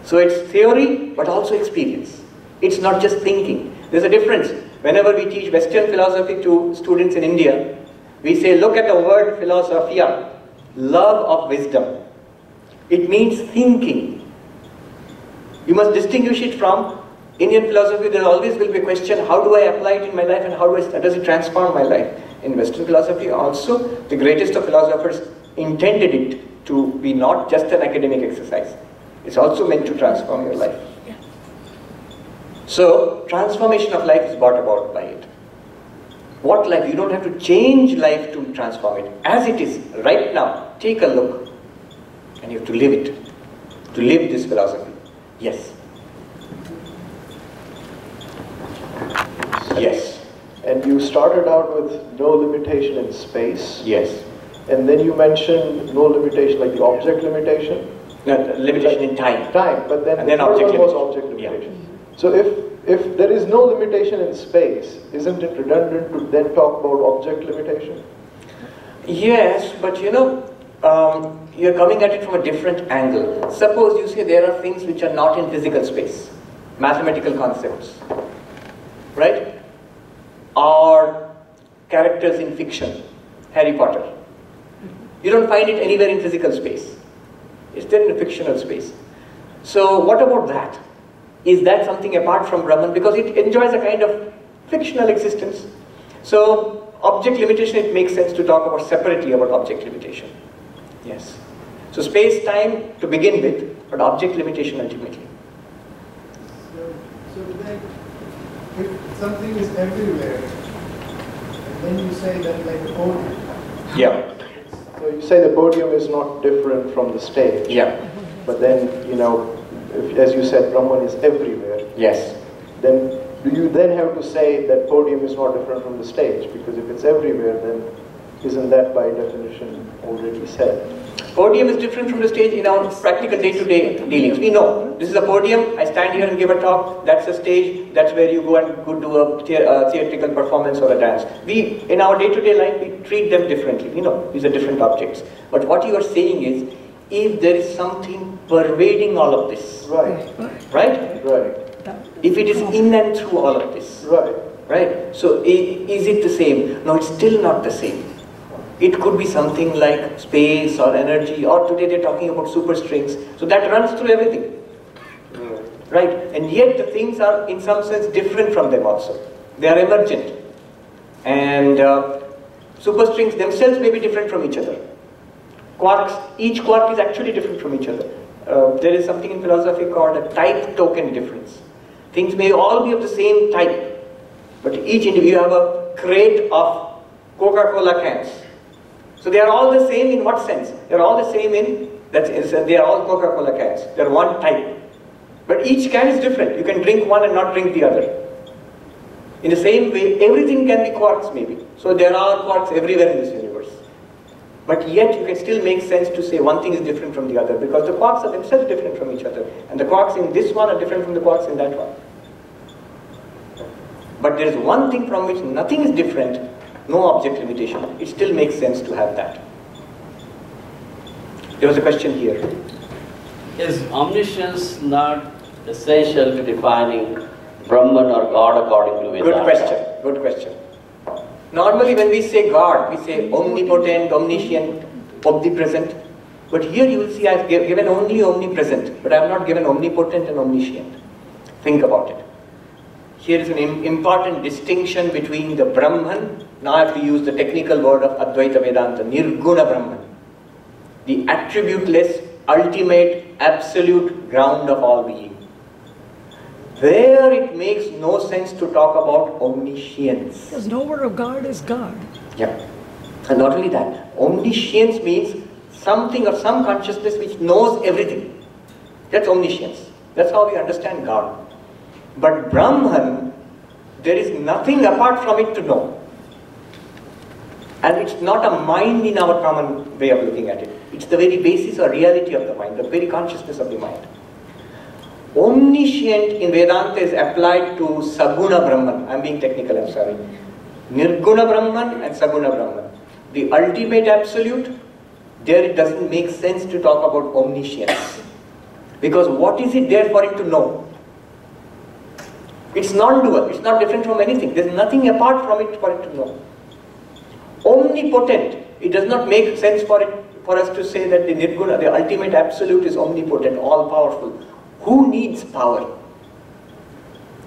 So it's theory, but also experience. It's not just thinking. There's a difference. Whenever we teach Western philosophy to students in India, we say, look at the word philosophia, love of wisdom. It means thinking. You must distinguish it from Indian philosophy. There always will be a question, how do I apply it in my life and how does it transform my life? In Western philosophy also, the greatest of philosophers intended it to be not just an academic exercise. It's also meant to transform your life. So, transformation of life is brought about by it. What life? You don't have to change life to transform it. As it is, right now, take a look. And you have to live it. To live this philosophy. Yes. Yes. And you started out with no limitation in space. Yes. And then you mentioned no limitation, like the object limitation. No, limitation in time. Time, but then And the then third object one was limitation. object limitation. Yeah. So if there is no limitation in space, isn't it redundant to then talk about object limitation? Yes, but you know, you're coming at it from a different angle. Suppose you say there are things which are not in physical space, mathematical concepts, right? Or characters in fiction, Harry Potter. You don't find it anywhere in physical space. It's there in a fictional space. So what about that? Is that something apart from Brahman? Because it enjoys a kind of fictional existence. So object limitation, it makes sense to talk about separately about object limitation. Yes. So space-time to begin with, but object limitation ultimately. So then, if something is everywhere, and then you say that like the podium. Yeah. So you say the podium is not different from the stage. Yeah. But then, you know, if, as you said, Brahman is everywhere. Yes. Then do you then have to say that podium is not different from the stage? Because if it's everywhere, then isn't that by definition already said? Podium is different from the stage in our practical day-to-day dealings. We know this is a podium. I stand here and give a talk. That's a stage. That's where you go and go do a theatrical performance or a dance. We, in our day-to-day life, we treat them differently. We know these are different objects. But what you are saying is, if there is something pervading all of this, Right. if it is in and through all of this, right? So is it the same? No, it's still not the same. It could be something like space or energy, or today they're talking about superstrings. So that runs through everything, right? And yet the things are in some sense different from them also. They are emergent. And superstrings themselves may be different from each other. Quarks, each quark is actually different from each other. There is something in philosophy called a type token difference. Things may all be of the same type, but each individual, you have a crate of Coca-Cola cans. So they are all the same in what sense? They are all the same in, they are all Coca-Cola cans. They are one type. But each can is different. You can drink one and not drink the other. In the same way, everything can be quarks maybe. So there are quarks everywhere in this universe. But yet you can still make sense to say one thing is different from the other, because the quarks are themselves different from each other. And the quarks in this one are different from the quarks in that one. But there is one thing from which nothing is different, no object limitation. It still makes sense to have that. There was a question here. Is omniscience not essential to defining Brahman or God according to Vedanta? Good question, good question. Normally when we say God, we say omnipotent, omniscient, omnipresent. But here you will see I have given only omnipresent, but I have not given omnipotent and omniscient. Think about it. Here is an important distinction between the Brahman, now I have to use the technical word of Advaita Vedanta, Nirguna Brahman, the attributeless, ultimate, absolute ground of all being. There it makes no sense to talk about omniscience. Because no word of God is God. Yeah. And not only that, omniscience means something or some consciousness which knows everything. That's omniscience. That's how we understand God. But Brahman, there is nothing apart from it to know. And it's not a mind in our common way of looking at it. It's the very basis or reality of the mind, the very consciousness of the mind. Omniscient in Vedanta is applied to Saguna Brahman. I am being technical, I am sorry. Nirguna Brahman and Saguna Brahman. The ultimate absolute, there it doesn't make sense to talk about omniscience. Because what is it there for it to know? It's non-dual, it's not different from anything. There's nothing apart from it for it to know. Omnipotent, it does not make sense for us to say that the Nirguna, the ultimate absolute is omnipotent, all-powerful. Who needs power?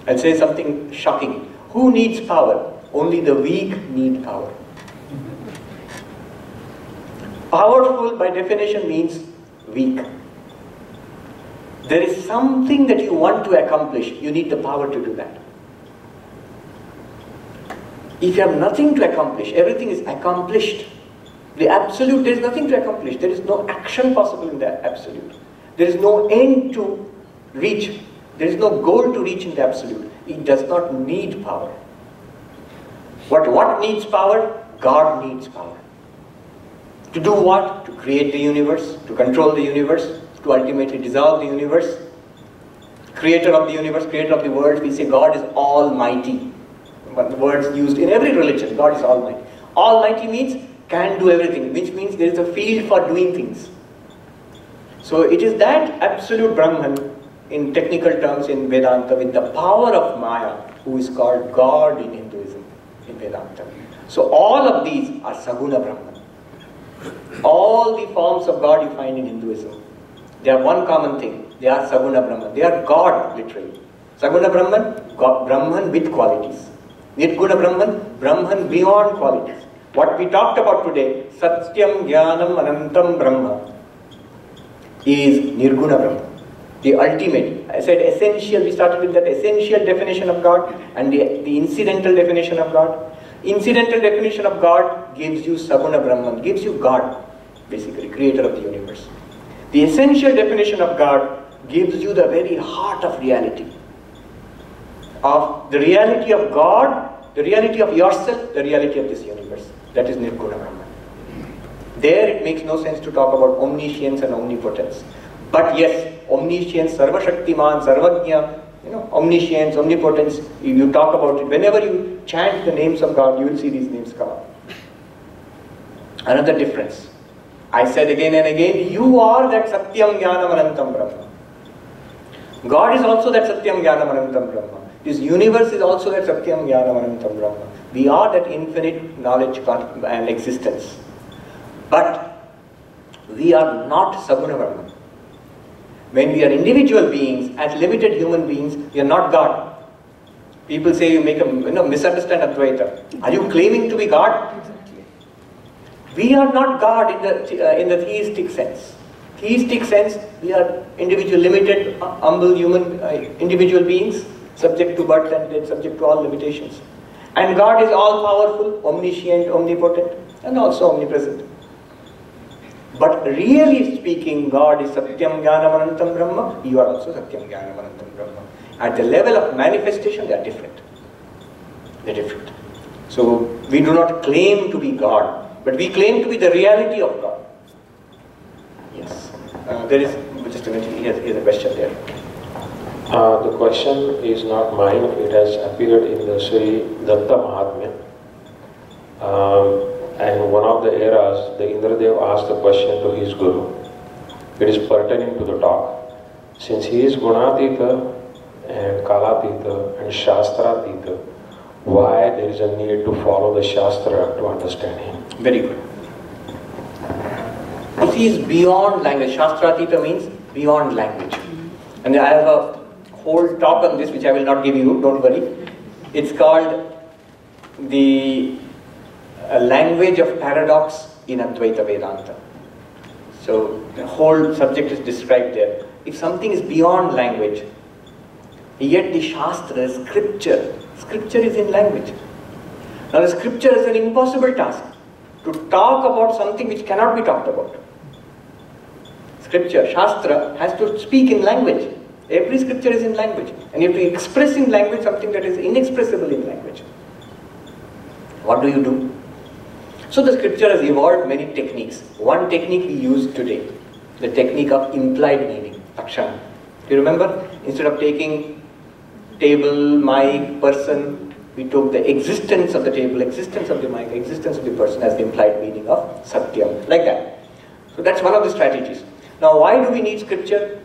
I'll say something shocking. Who needs power? Only the weak need power. Powerful by definition means weak. There is something that you want to accomplish, you need the power to do that. If you have nothing to accomplish, everything is accomplished. The absolute, there is nothing to accomplish. There is no action possible in the absolute. There is no end to reach. There is no goal to reach in the absolute. It does not need power. What needs power? God needs power. To do what? To create the universe, to control the universe, to ultimately dissolve the universe. Creator of the universe, creator of the world, we say God is almighty. But the words used in every religion, God is almighty. Almighty means can do everything, which means there is a field for doing things. So it is that absolute Brahman, in technical terms in Vedanta, with the power of Maya, who is called God in Hinduism, in Vedanta. So all of these are Saguna Brahman. All the forms of God you find in Hinduism, they are one common thing. They are Saguna Brahman. They are God, literally. Saguna Brahman, God, Brahman with qualities. Nirguna Brahman, Brahman beyond qualities. What we talked about today, Satyam Jnanam Anantam Brahma, is Nirguna Brahman. The ultimate. I said essential, we started with that essential definition of God and the incidental definition of God. Incidental definition of God gives you Saguna Brahman, gives you God, basically, creator of the universe. The essential definition of God gives you the very heart of reality. Of the reality of God, the reality of yourself, the reality of this universe. That is Nirguna Brahman. There it makes no sense to talk about omniscience and omnipotence. But yes, omniscience, Sarva-Shaktiman, Sarvajna, omniscience, omnipotence, you talk about it. Whenever you chant the names of God, you will see these names come up. Another difference. I said again and again, you are that Satyam Jnanam Anantam Brahma. God is also that Satyam Jnanam Anantam Brahma. This universe is also that Satyam Jnanam Anantam Brahma. We are that infinite knowledge and existence. But we are not Saguna Brahman. When we are individual beings, as limited human beings, we are not God. People say you make a misunderstand Advaita. Are you claiming to be God? Exactly. We are not God in the theistic sense. Theistic sense, we are individual, limited, humble human individual beings, subject to birth and death, subject to all limitations. And God is all powerful, omniscient, omnipotent, and also omnipresent. But really speaking, God is Satyam Jnanam Anantam Brahma, you are also Satyam Jnanam Anantam Brahma. At the level of manifestation, they are different. They are different. So we do not claim to be God, but we claim to be the reality of God. Yes. There is, just a minute, here's a question there. The question is not mine, it has appeared in the Sri Datta Mahatmya. And one of the eras, the Indradev asked the question to his Guru. It is pertaining to the talk. Since he is Gunatita and Kalatita and Shastratita, why there is a need to follow the Shastra to understand him? Very good. If he is beyond language, Shastratita means beyond language. And I have a whole talk on this which I will not give you, don't worry. It's called the language of paradox in Advaita Vedanta. So the whole subject is described there. If something is beyond language, yet the Shastra, scripture is in language. Now the scripture is an impossible task, to talk about something which cannot be talked about. Scripture, Shastra, has to speak in language. Every scripture is in language. And you have to express in language something that is inexpressible in language. What do you do? So the scripture has evolved many techniques. One technique we use today, the technique of implied meaning, akshana. Do you remember? Instead of taking table, mic, person, we took the existence of the table, existence of the mic, existence of the person as the implied meaning of Satyam, like that. So that's one of the strategies. Now why do we need scripture?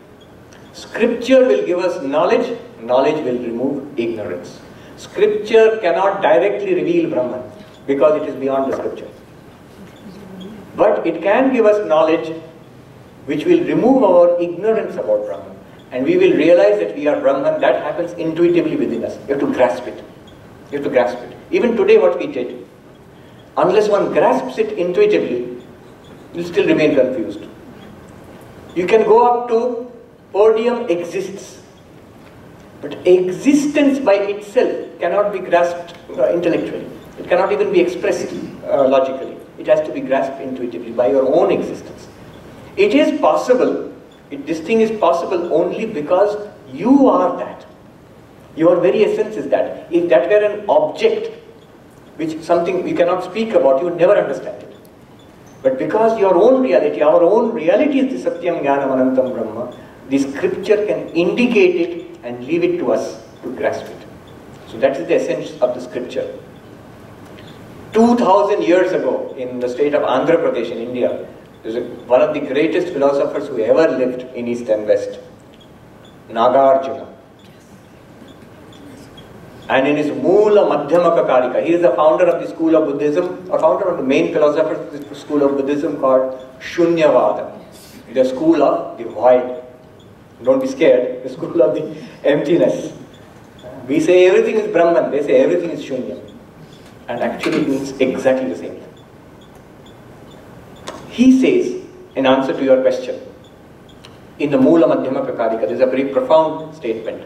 Scripture will give us knowledge, knowledge will remove ignorance. Scripture cannot directly reveal Brahman because it is beyond the scripture. But it can give us knowledge which will remove our ignorance about Brahman. And we will realize that we are Brahman. That happens intuitively within us. You have to grasp it. You have to grasp it. Even today what we did, unless one grasps it intuitively, you still remain confused. You can go up to podium exists. But existence by itself cannot be grasped intellectually. It cannot even be expressed logically. It has to be grasped intuitively by your own existence. It is possible, this thing is possible only because you are that. Your very essence is that. If that were an object, which something we cannot speak about, you would never understand it. But because your own reality, our own reality is the Satyam Jnanam Anantam Brahma, the scripture can indicate it and leave it to us to grasp it. So that is the essence of the scripture. 2000 years ago, in the state of Andhra Pradesh in India, there was one of the greatest philosophers who ever lived in East and West, Nagarjuna. And in his Moola Madhyamaka Karika, he is the founder of the school of Buddhism, or founder of the main philosophers of the school of Buddhism called Shunyavada, the school of the void. Don't be scared, the school of the emptiness. We say everything is Brahman, they say everything is Shunya. And actually it means exactly the same thing. He says, in answer to your question, in the Moola Madhyamaka Karika, there is a very profound statement.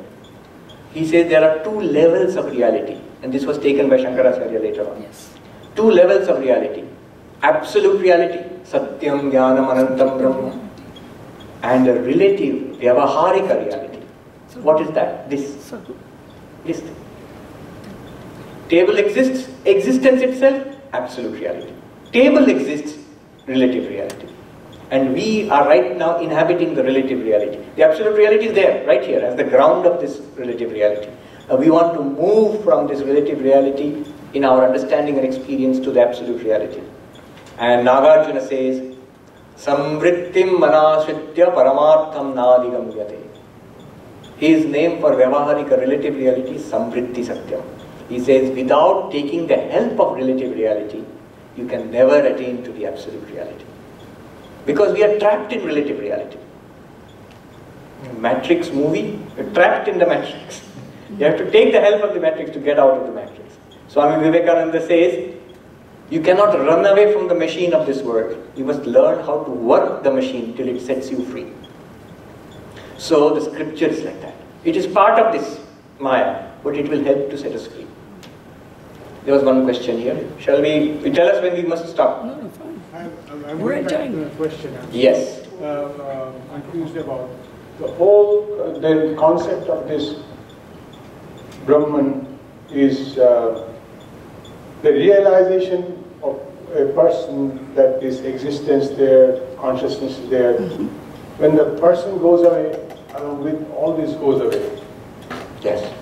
He says there are two levels of reality, and this was taken by Shankaracharya later on. Yes. Two levels of reality. Absolute reality, Satyam Jnanam Anantam Brahma, and a relative, Vyavaharika reality. What is that? This. This thing. Table exists, existence itself, absolute reality. Table exists, relative reality. And we are right now inhabiting the relative reality. The absolute reality is there, right here, as the ground of this relative reality. We want to move from this relative reality in our understanding and experience to the absolute reality. And Nagarjuna says, Samvrittim manasritya paramartham nadigamyate. His name for Vyavaharika relative reality is Samvritti Satyam. He says, without taking the help of relative reality, you can never attain to the absolute reality. Because we are trapped in relative reality. Matrix movie, you're trapped in the matrix. You have to take the help of the matrix to get out of the matrix. Swami Vivekananda says, you cannot run away from the machine of this world. You must learn how to work the machine till it sets you free. So the scripture is like that. It is part of this Maya, but it will help to set us free. There was one question here. Shall we tell us when we must stop? No, fine. I'm going back to the question. Yes. I'm confused about the whole the concept of this Brahman is the realization of a person that this existence there, consciousness is there. When the person goes away, along with all this goes away. Yes.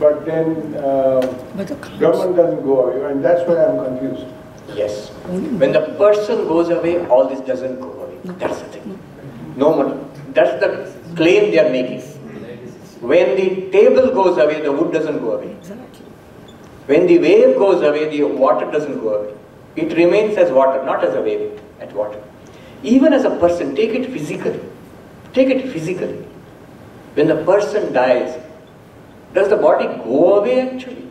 But then Brahman doesn't go away, and that's why I'm confused. Yes. When the person goes away, all this doesn't go away. That's the thing. No one. That's the claim they are making. When the table goes away, the wood doesn't go away. When the wave goes away, the water doesn't go away. It remains as water, not as a wave, at water. Even as a person, take it physically. Take it physically. When the person dies, does the body go away actually?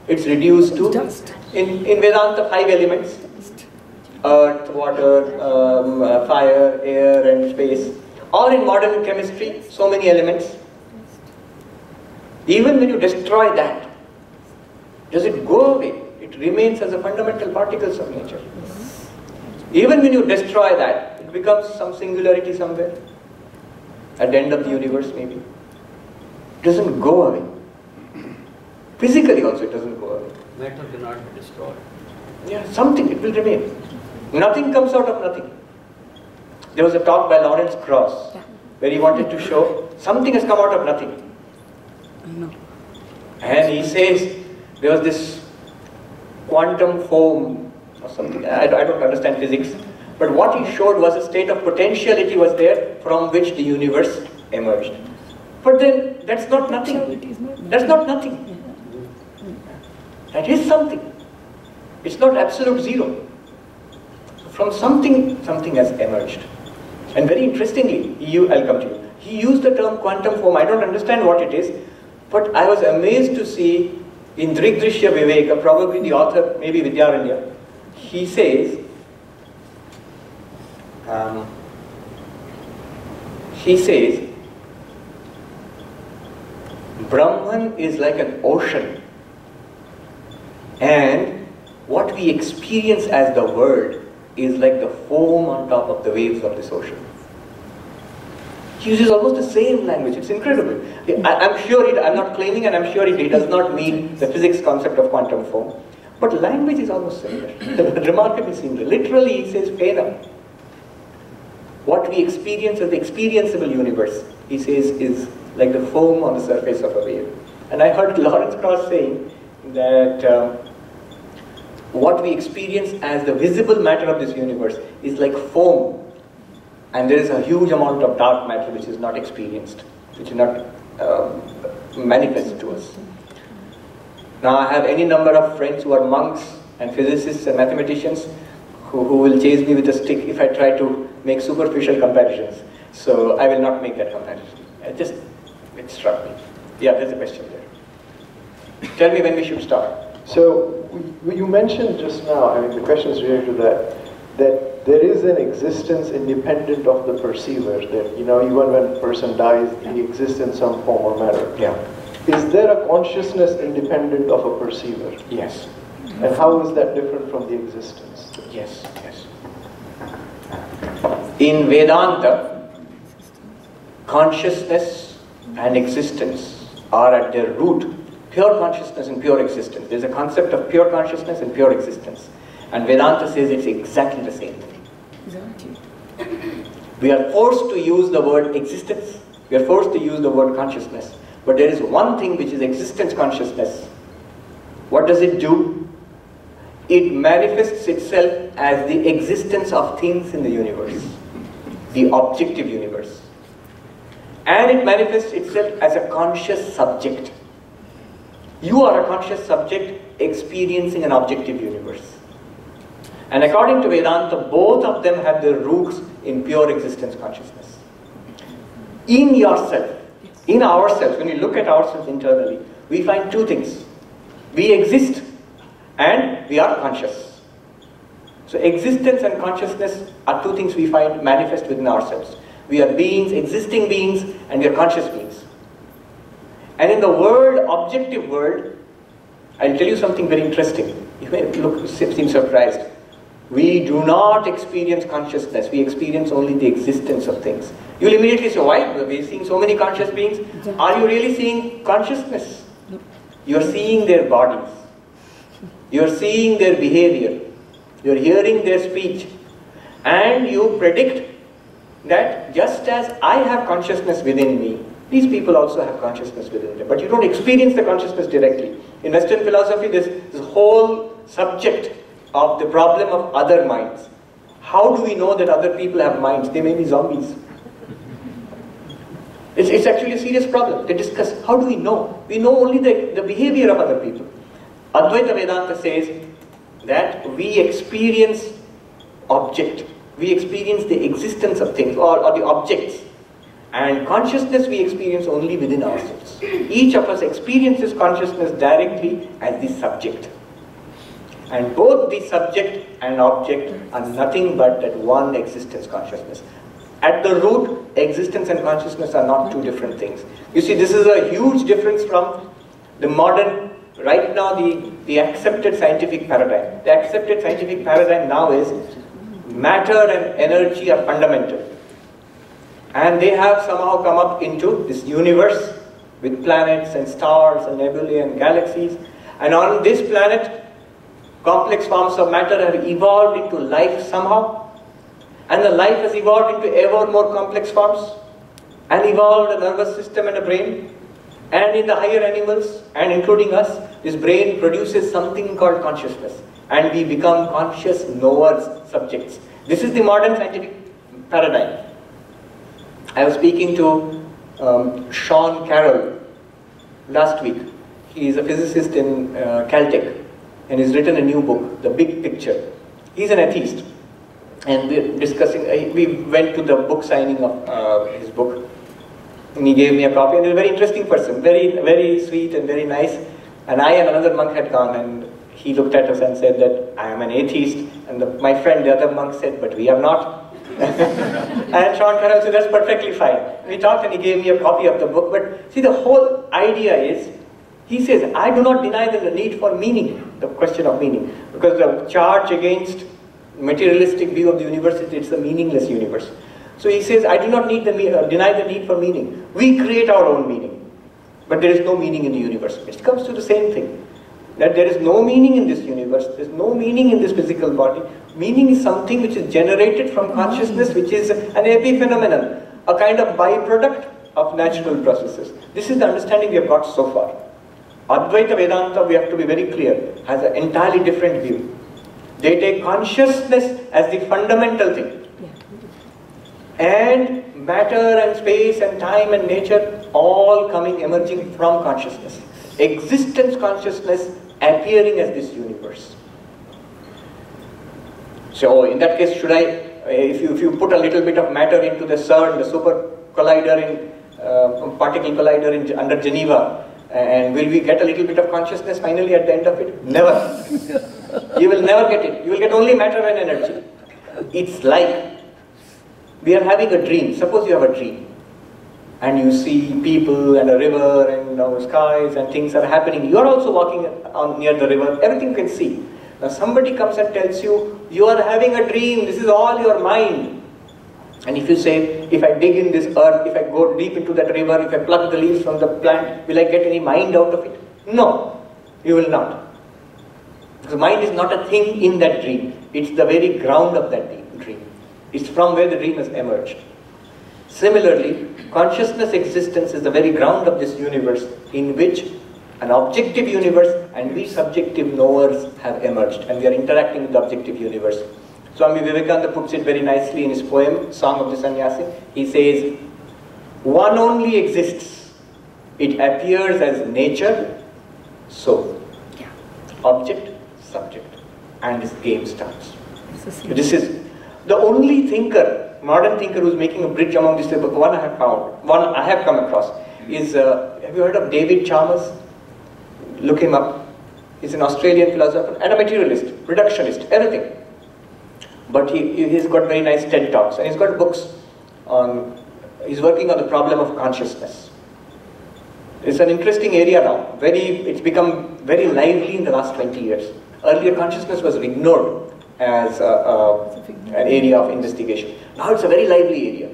It's reduced to, in Vedanta, 5 elements. Earth, water, fire, air and space. Or in modern chemistry, so many elements. Even when you destroy that, does it go away? It remains as a fundamental particles of nature. Even when you destroy that, it becomes some singularity somewhere. At the end of the universe maybe. It doesn't go away. Physically also it doesn't go away. Matter cannot be destroyed. Yeah, something, it will remain. Nothing comes out of nothing. There was a talk by Lawrence Krauss. where he wanted to show something has come out of nothing. No. And he says there was this quantum foam or something. I don't understand physics, but what he showed was a state of potentiality was there from which the universe emerged. But then that's not nothing. That's not nothing. That is something. It's not absolute zero. From something, something has emerged. And very interestingly, I'll come to you. He used the term quantum foam. I don't understand what it is, but I was amazed to see in Drigdrishya Viveka, probably the author, maybe Vidyaranya, he says, Brahman is like an ocean, and what we experience as the world is like the foam on top of the waves of this ocean. He uses almost the same language. It's incredible. I'm sure, I'm not claiming, and I'm sure he does not mean the physics concept of quantum foam, but language is almost similar, remarkably similar. Literally, he says, Pena. What we experience as the experienceable universe, he says, is like the foam on the surface of a wave. And I heard Lawrence Krauss saying that what we experience as the visible matter of this universe is like foam, and there is a huge amount of dark matter which is not experienced, which is not manifest to us. Now I have any number of friends who are monks and physicists and mathematicians who will chase me with a stick if I try to make superficial comparisons. So I will not make that comparison. It struck me. Yeah, there's a question there. Tell me when we should start. So you mentioned just now, I mean the question is related to that there is an existence independent of the perceiver, that even when a person dies, he exists in some form or matter. Yeah. Is there a consciousness independent of a perceiver? Yes. And how is that different from the existence? Yes, yes. In Vedanta, consciousness and existence are at their root. Pure consciousness and pure existence. There's a concept of pure consciousness and pure existence. And Vedanta says it's exactly the same thing. Exactly. We are forced to use the word existence. We are forced to use the word consciousness. But there is one thing which is existence consciousness. What does it do? It manifests itself as the existence of things in the universe. The objective universe. And it manifests itself as a conscious subject. You are a conscious subject experiencing an objective universe. And according to Vedanta, both of them have their roots in pure existence consciousness. In yourself, in ourselves, when we look at ourselves internally, we find two things. We exist and we are conscious. So existence and consciousness are two things we find manifest within ourselves. We are beings, existing beings, and we are conscious beings. And in the world, objective world, I'll tell you something very interesting. You may seem surprised. We do not experience consciousness. We experience only the existence of things. You'll immediately say, why? We're seeing so many conscious beings. Are you really seeing consciousness? You're seeing their bodies. You're seeing their behavior. You're hearing their speech. And you predict that just as I have consciousness within me, these people also have consciousness within them. But you don't experience the consciousness directly. In Western philosophy, there's this whole subject of the problem of other minds. How do we know that other people have minds? They may be zombies. It's actually a serious problem. They discuss, how do we know? We know only the behavior of other people. Advaita Vedanta says that we experience object. We experience the existence of things or the objects. And consciousness we experience only within ourselves. Each of us experiences consciousness directly as the subject. And both the subject and object are nothing but that one existence consciousness. At the root, existence and consciousness are not two different things. You see, this is a huge difference from the modern, right now the accepted scientific paradigm. The accepted scientific paradigm now is matter and energy are fundamental. And they have somehow come up into this universe with planets and stars and nebulae and galaxies. And on this planet, complex forms of matter have evolved into life somehow. And the life has evolved into ever more complex forms. an evolved nervous system and a brain. And in the higher animals, and including us, this brain produces something called consciousness. And we become conscious knowers, subjects. This is the modern scientific paradigm. I was speaking to Sean Carroll last week. He is a physicist in Caltech, and he's written a new book, The Big Picture. He's an atheist, and we're discussing, we went to the book signing of his book, and he gave me a copy, and he's a very interesting person, very, very sweet and very nice. And I and another monk had gone, and he looked at us and said that I am an atheist, and my friend, the other monk, said, but we are not. And Sean Carroll said, that's perfectly fine. We talked, and he gave me a copy of the book. But see, the whole idea is, he says, I do not deny the need for meaning, the question of meaning, because the charge against materialistic view of the universe is it's a meaningless universe. So he says, I do not deny the need for meaning. We create our own meaning, but there is no meaning in the universe. It comes to the same thing, that there is no meaning in this universe, there is no meaning in this physical body. Meaning is something which is generated from consciousness, which is an epiphenomenon, a kind of byproduct of natural processes. This is the understanding we have got so far. Advaita Vedanta, we have to be very clear, has an entirely different view. They take consciousness as the fundamental thing. And matter and space and time and nature all emerging from consciousness. Existence consciousness appearing as this universe. So in that case, should I, if you put a little bit of matter into the CERN, the super collider particle collider under Geneva, and will we get a little bit of consciousness finally at the end of it? Never. You will never get it. You will get only matter and energy. It's like we are having a dream. Suppose you have a dream, and you see people and a river and skies and things are happening. You are also walking near the river. Everything you can see. Now somebody comes and tells you, you are having a dream. This is all your mind. And if you say, if I dig in this earth, if I go deep into that river, if I pluck the leaves from the plant, will I get any mind out of it? No, you will not. Because mind is not a thing in that dream. It's the very ground of that dream. It's from where the dream has emerged. Similarly, consciousness existence is the very ground of this universe in which an objective universe and we subjective knowers have emerged, and we are interacting with the objective universe. Swami Vivekananda puts it very nicely in his poem, Song of the Sannyasi. He says, one only exists. It appears as nature, so. Object, subject. And this game starts. This is the only thinker, modern thinker who's making a bridge among these two. One I have found, one I have come across is, have you heard of David Chalmers? Look him up. He's an Australian philosopher and a materialist, reductionist, everything. But he's got very nice TED Talks, and he's got books on, he's working on the problem of consciousness. It's an interesting area now. It's become very lively in the last 20 years. Earlier consciousness was ignored as an area of investigation. Now it's a very lively area.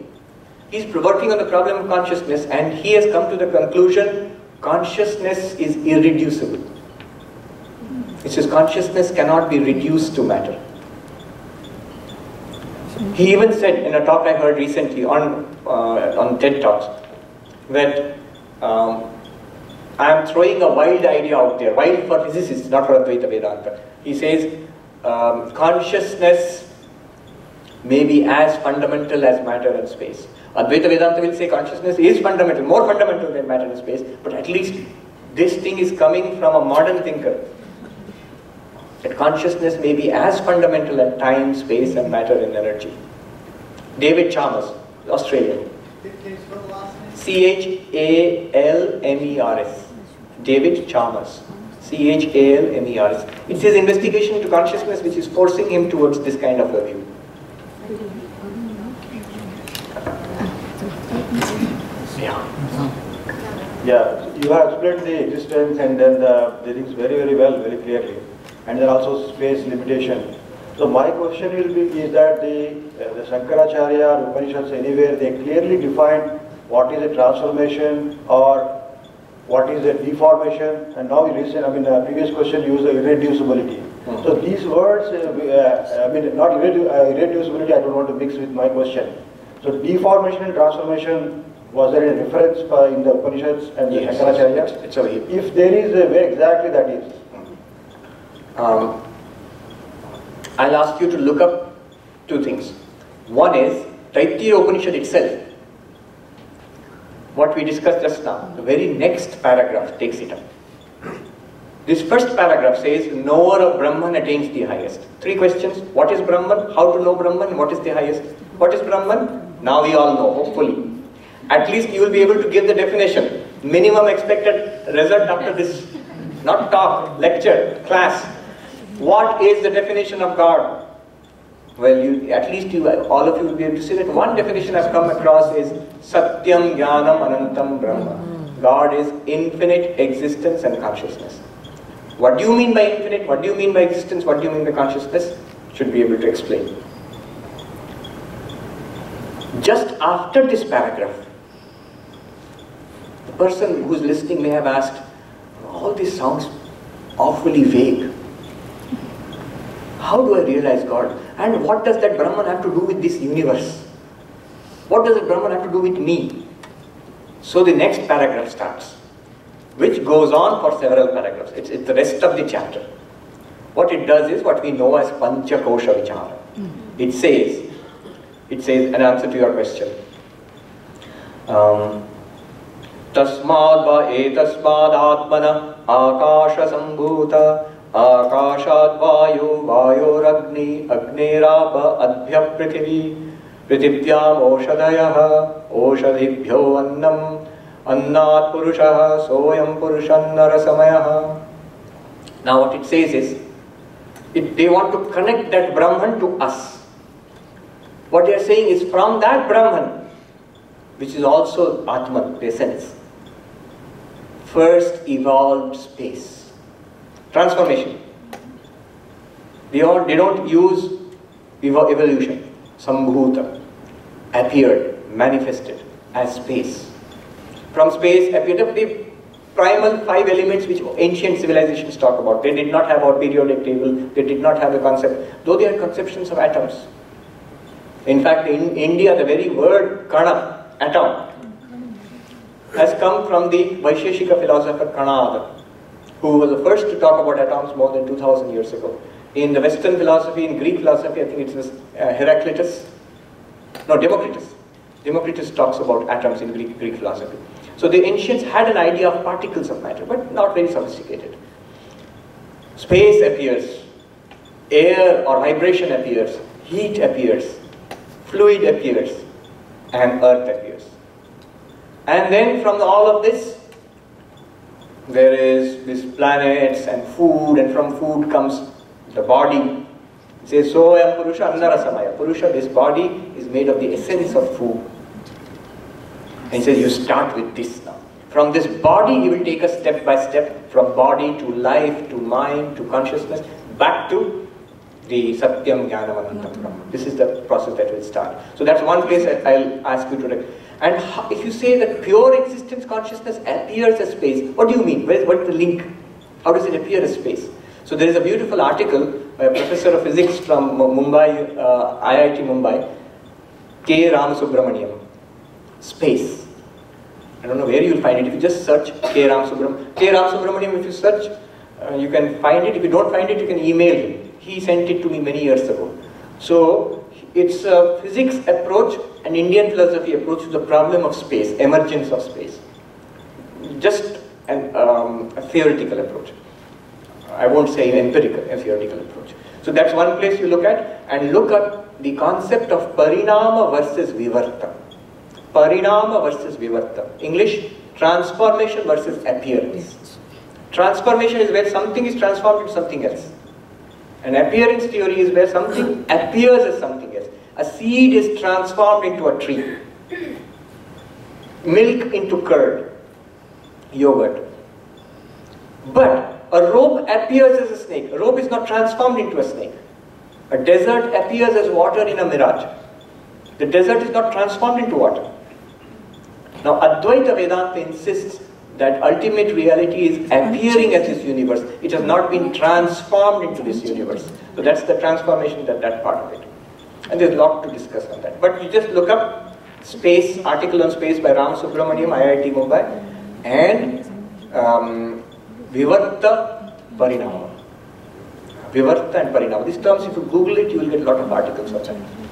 He's working on the problem of consciousness, and he has come to the conclusion consciousness is irreducible. It says consciousness cannot be reduced to matter. He even said in a talk I heard recently on TED Talks that I am throwing a wild idea out there, wild for physicists, not for Advaita Vedanta. He says consciousness may be as fundamental as matter and space. Advaita Vedanta will say consciousness is fundamental, more fundamental than matter and space, but at least this thing is coming from a modern thinker. That consciousness may be as fundamental as time, space, and matter and energy. David Chalmers, Australian. Chalmers. David Chalmers. Chalmers. It's his investigation into consciousness which is forcing him towards this kind of a view. Yeah, you have explained the existence and then the things very, very well, very clearly. And then also space limitation. So my question will be, is that the Shankaracharya or Upanishads anywhere, they clearly define what is a transformation or what is a deformation, and now previous question used the irreducibility. So these words, not irreducibility, I don't want to mix with my question. So deformation and transformation, Was there a reference in the Upanishads and the Yes, Shankaracharya? it's over here. If there is, where exactly that is? I'll ask you to look up two things. One is Taittiriya Upanishad itself. What we discussed just now, the very next paragraph takes it up. This first paragraph says, knower of Brahman attains the highest. 3 questions. What is Brahman? How to know Brahman? What is the highest? What is Brahman? Now we all know, hopefully. At least you will be able to give the definition. Minimum expected result after this. Not talk, lecture, class. What is the definition of God? Well, at least all of you will be able to see that one definition I've come across is Satyam Jnanam Anantam Brahma. God is infinite existence and consciousness. What do you mean by infinite? What do you mean by existence? What do you mean by consciousness? Should be able to explain. Just after this paragraph, the person who's listening may have asked, all this sounds awfully vague. How do I realize God? And what does that Brahman have to do with this universe? What does that Brahman have to do with me? So the next paragraph starts, which goes on for several paragraphs. It's the rest of the chapter. What it does is what we know as Panchakosha Vichara. It says, an answer to your question. Tasmad va etasmad atmana akasha sambhuta akashad vayu vayoragni agnerapa adbhya prithvi prithivyam oshadayaha oshadibhyo annam annat purushaha soyam purushannarasamayah. Now what it says is, they want to connect that Brahman to us. What they are saying is, from that Brahman, which is also Atman, the essence, first evolved space. Transformation. They don't use evolution. Sambhuta, appeared, manifested as space. From space appeared the primal 5 elements which ancient civilizations talk about. They did not have a periodic table, they did not have a concept, though they are conceptions of atoms. In fact, in India, the very word kana, atom, has come from the Vaisheshika philosopher Kanada, who was the first to talk about atoms more than 2000 years ago. In the Western philosophy, in Greek philosophy, I think it was Democritus. Democritus talks about atoms in Greek philosophy. So the ancients had an idea of particles of matter, but not very sophisticated. Space appears, air or vibration appears, heat appears, fluid appears, and earth appears. And then from all of this, there is these planets and food, and from food comes the body. It says, Soyam Purusha Annarasamaya. Purusha, this body, is made of the essence of food. And he says, you start with this now. From this body, he will take us step by step, from body to life, to mind, to consciousness, back to the Satyam Jnanam Anantam Brahma. This is the process that will start. So that's one place that I'll ask you to. And if you say that pure existence consciousness appears as space, what do you mean? What is the link? How does it appear as space? So there is a beautiful article by a professor of physics from Mumbai, IIT Mumbai, K. Ramasubramaniam, space. I don't know where you will find it. If you just search K. Ramasubramaniam, if you search, you can find it. If you don't find it, you can email him. He sent it to me many years ago. So it's a physics approach, an Indian philosophy approach to the problem of space, emergence of space. Just a theoretical approach. I won't say an empirical, a theoretical approach. So that's one place you look at, and look at the concept of parinama versus vivarta. Parinama versus vivarta. English, transformation versus appearance. Transformation is where something is transformed into something else. An appearance theory is where something appears as something else. A seed is transformed into a tree. Milk into curd. Yogurt. But a rope appears as a snake. A rope is not transformed into a snake. A desert appears as water in a mirage. The desert is not transformed into water. Now Advaita Vedanta insists that ultimate reality is appearing as this universe. It has not been transformed into this universe. So that's the transformation, that part of it. And there's a lot to discuss on that. But you just look up space, article on space by Ram Subramaniam, IIT Mumbai, and Vivarta Parinama. Vivarta and Parinama. These terms, if you Google it, you will get a lot of articles on that.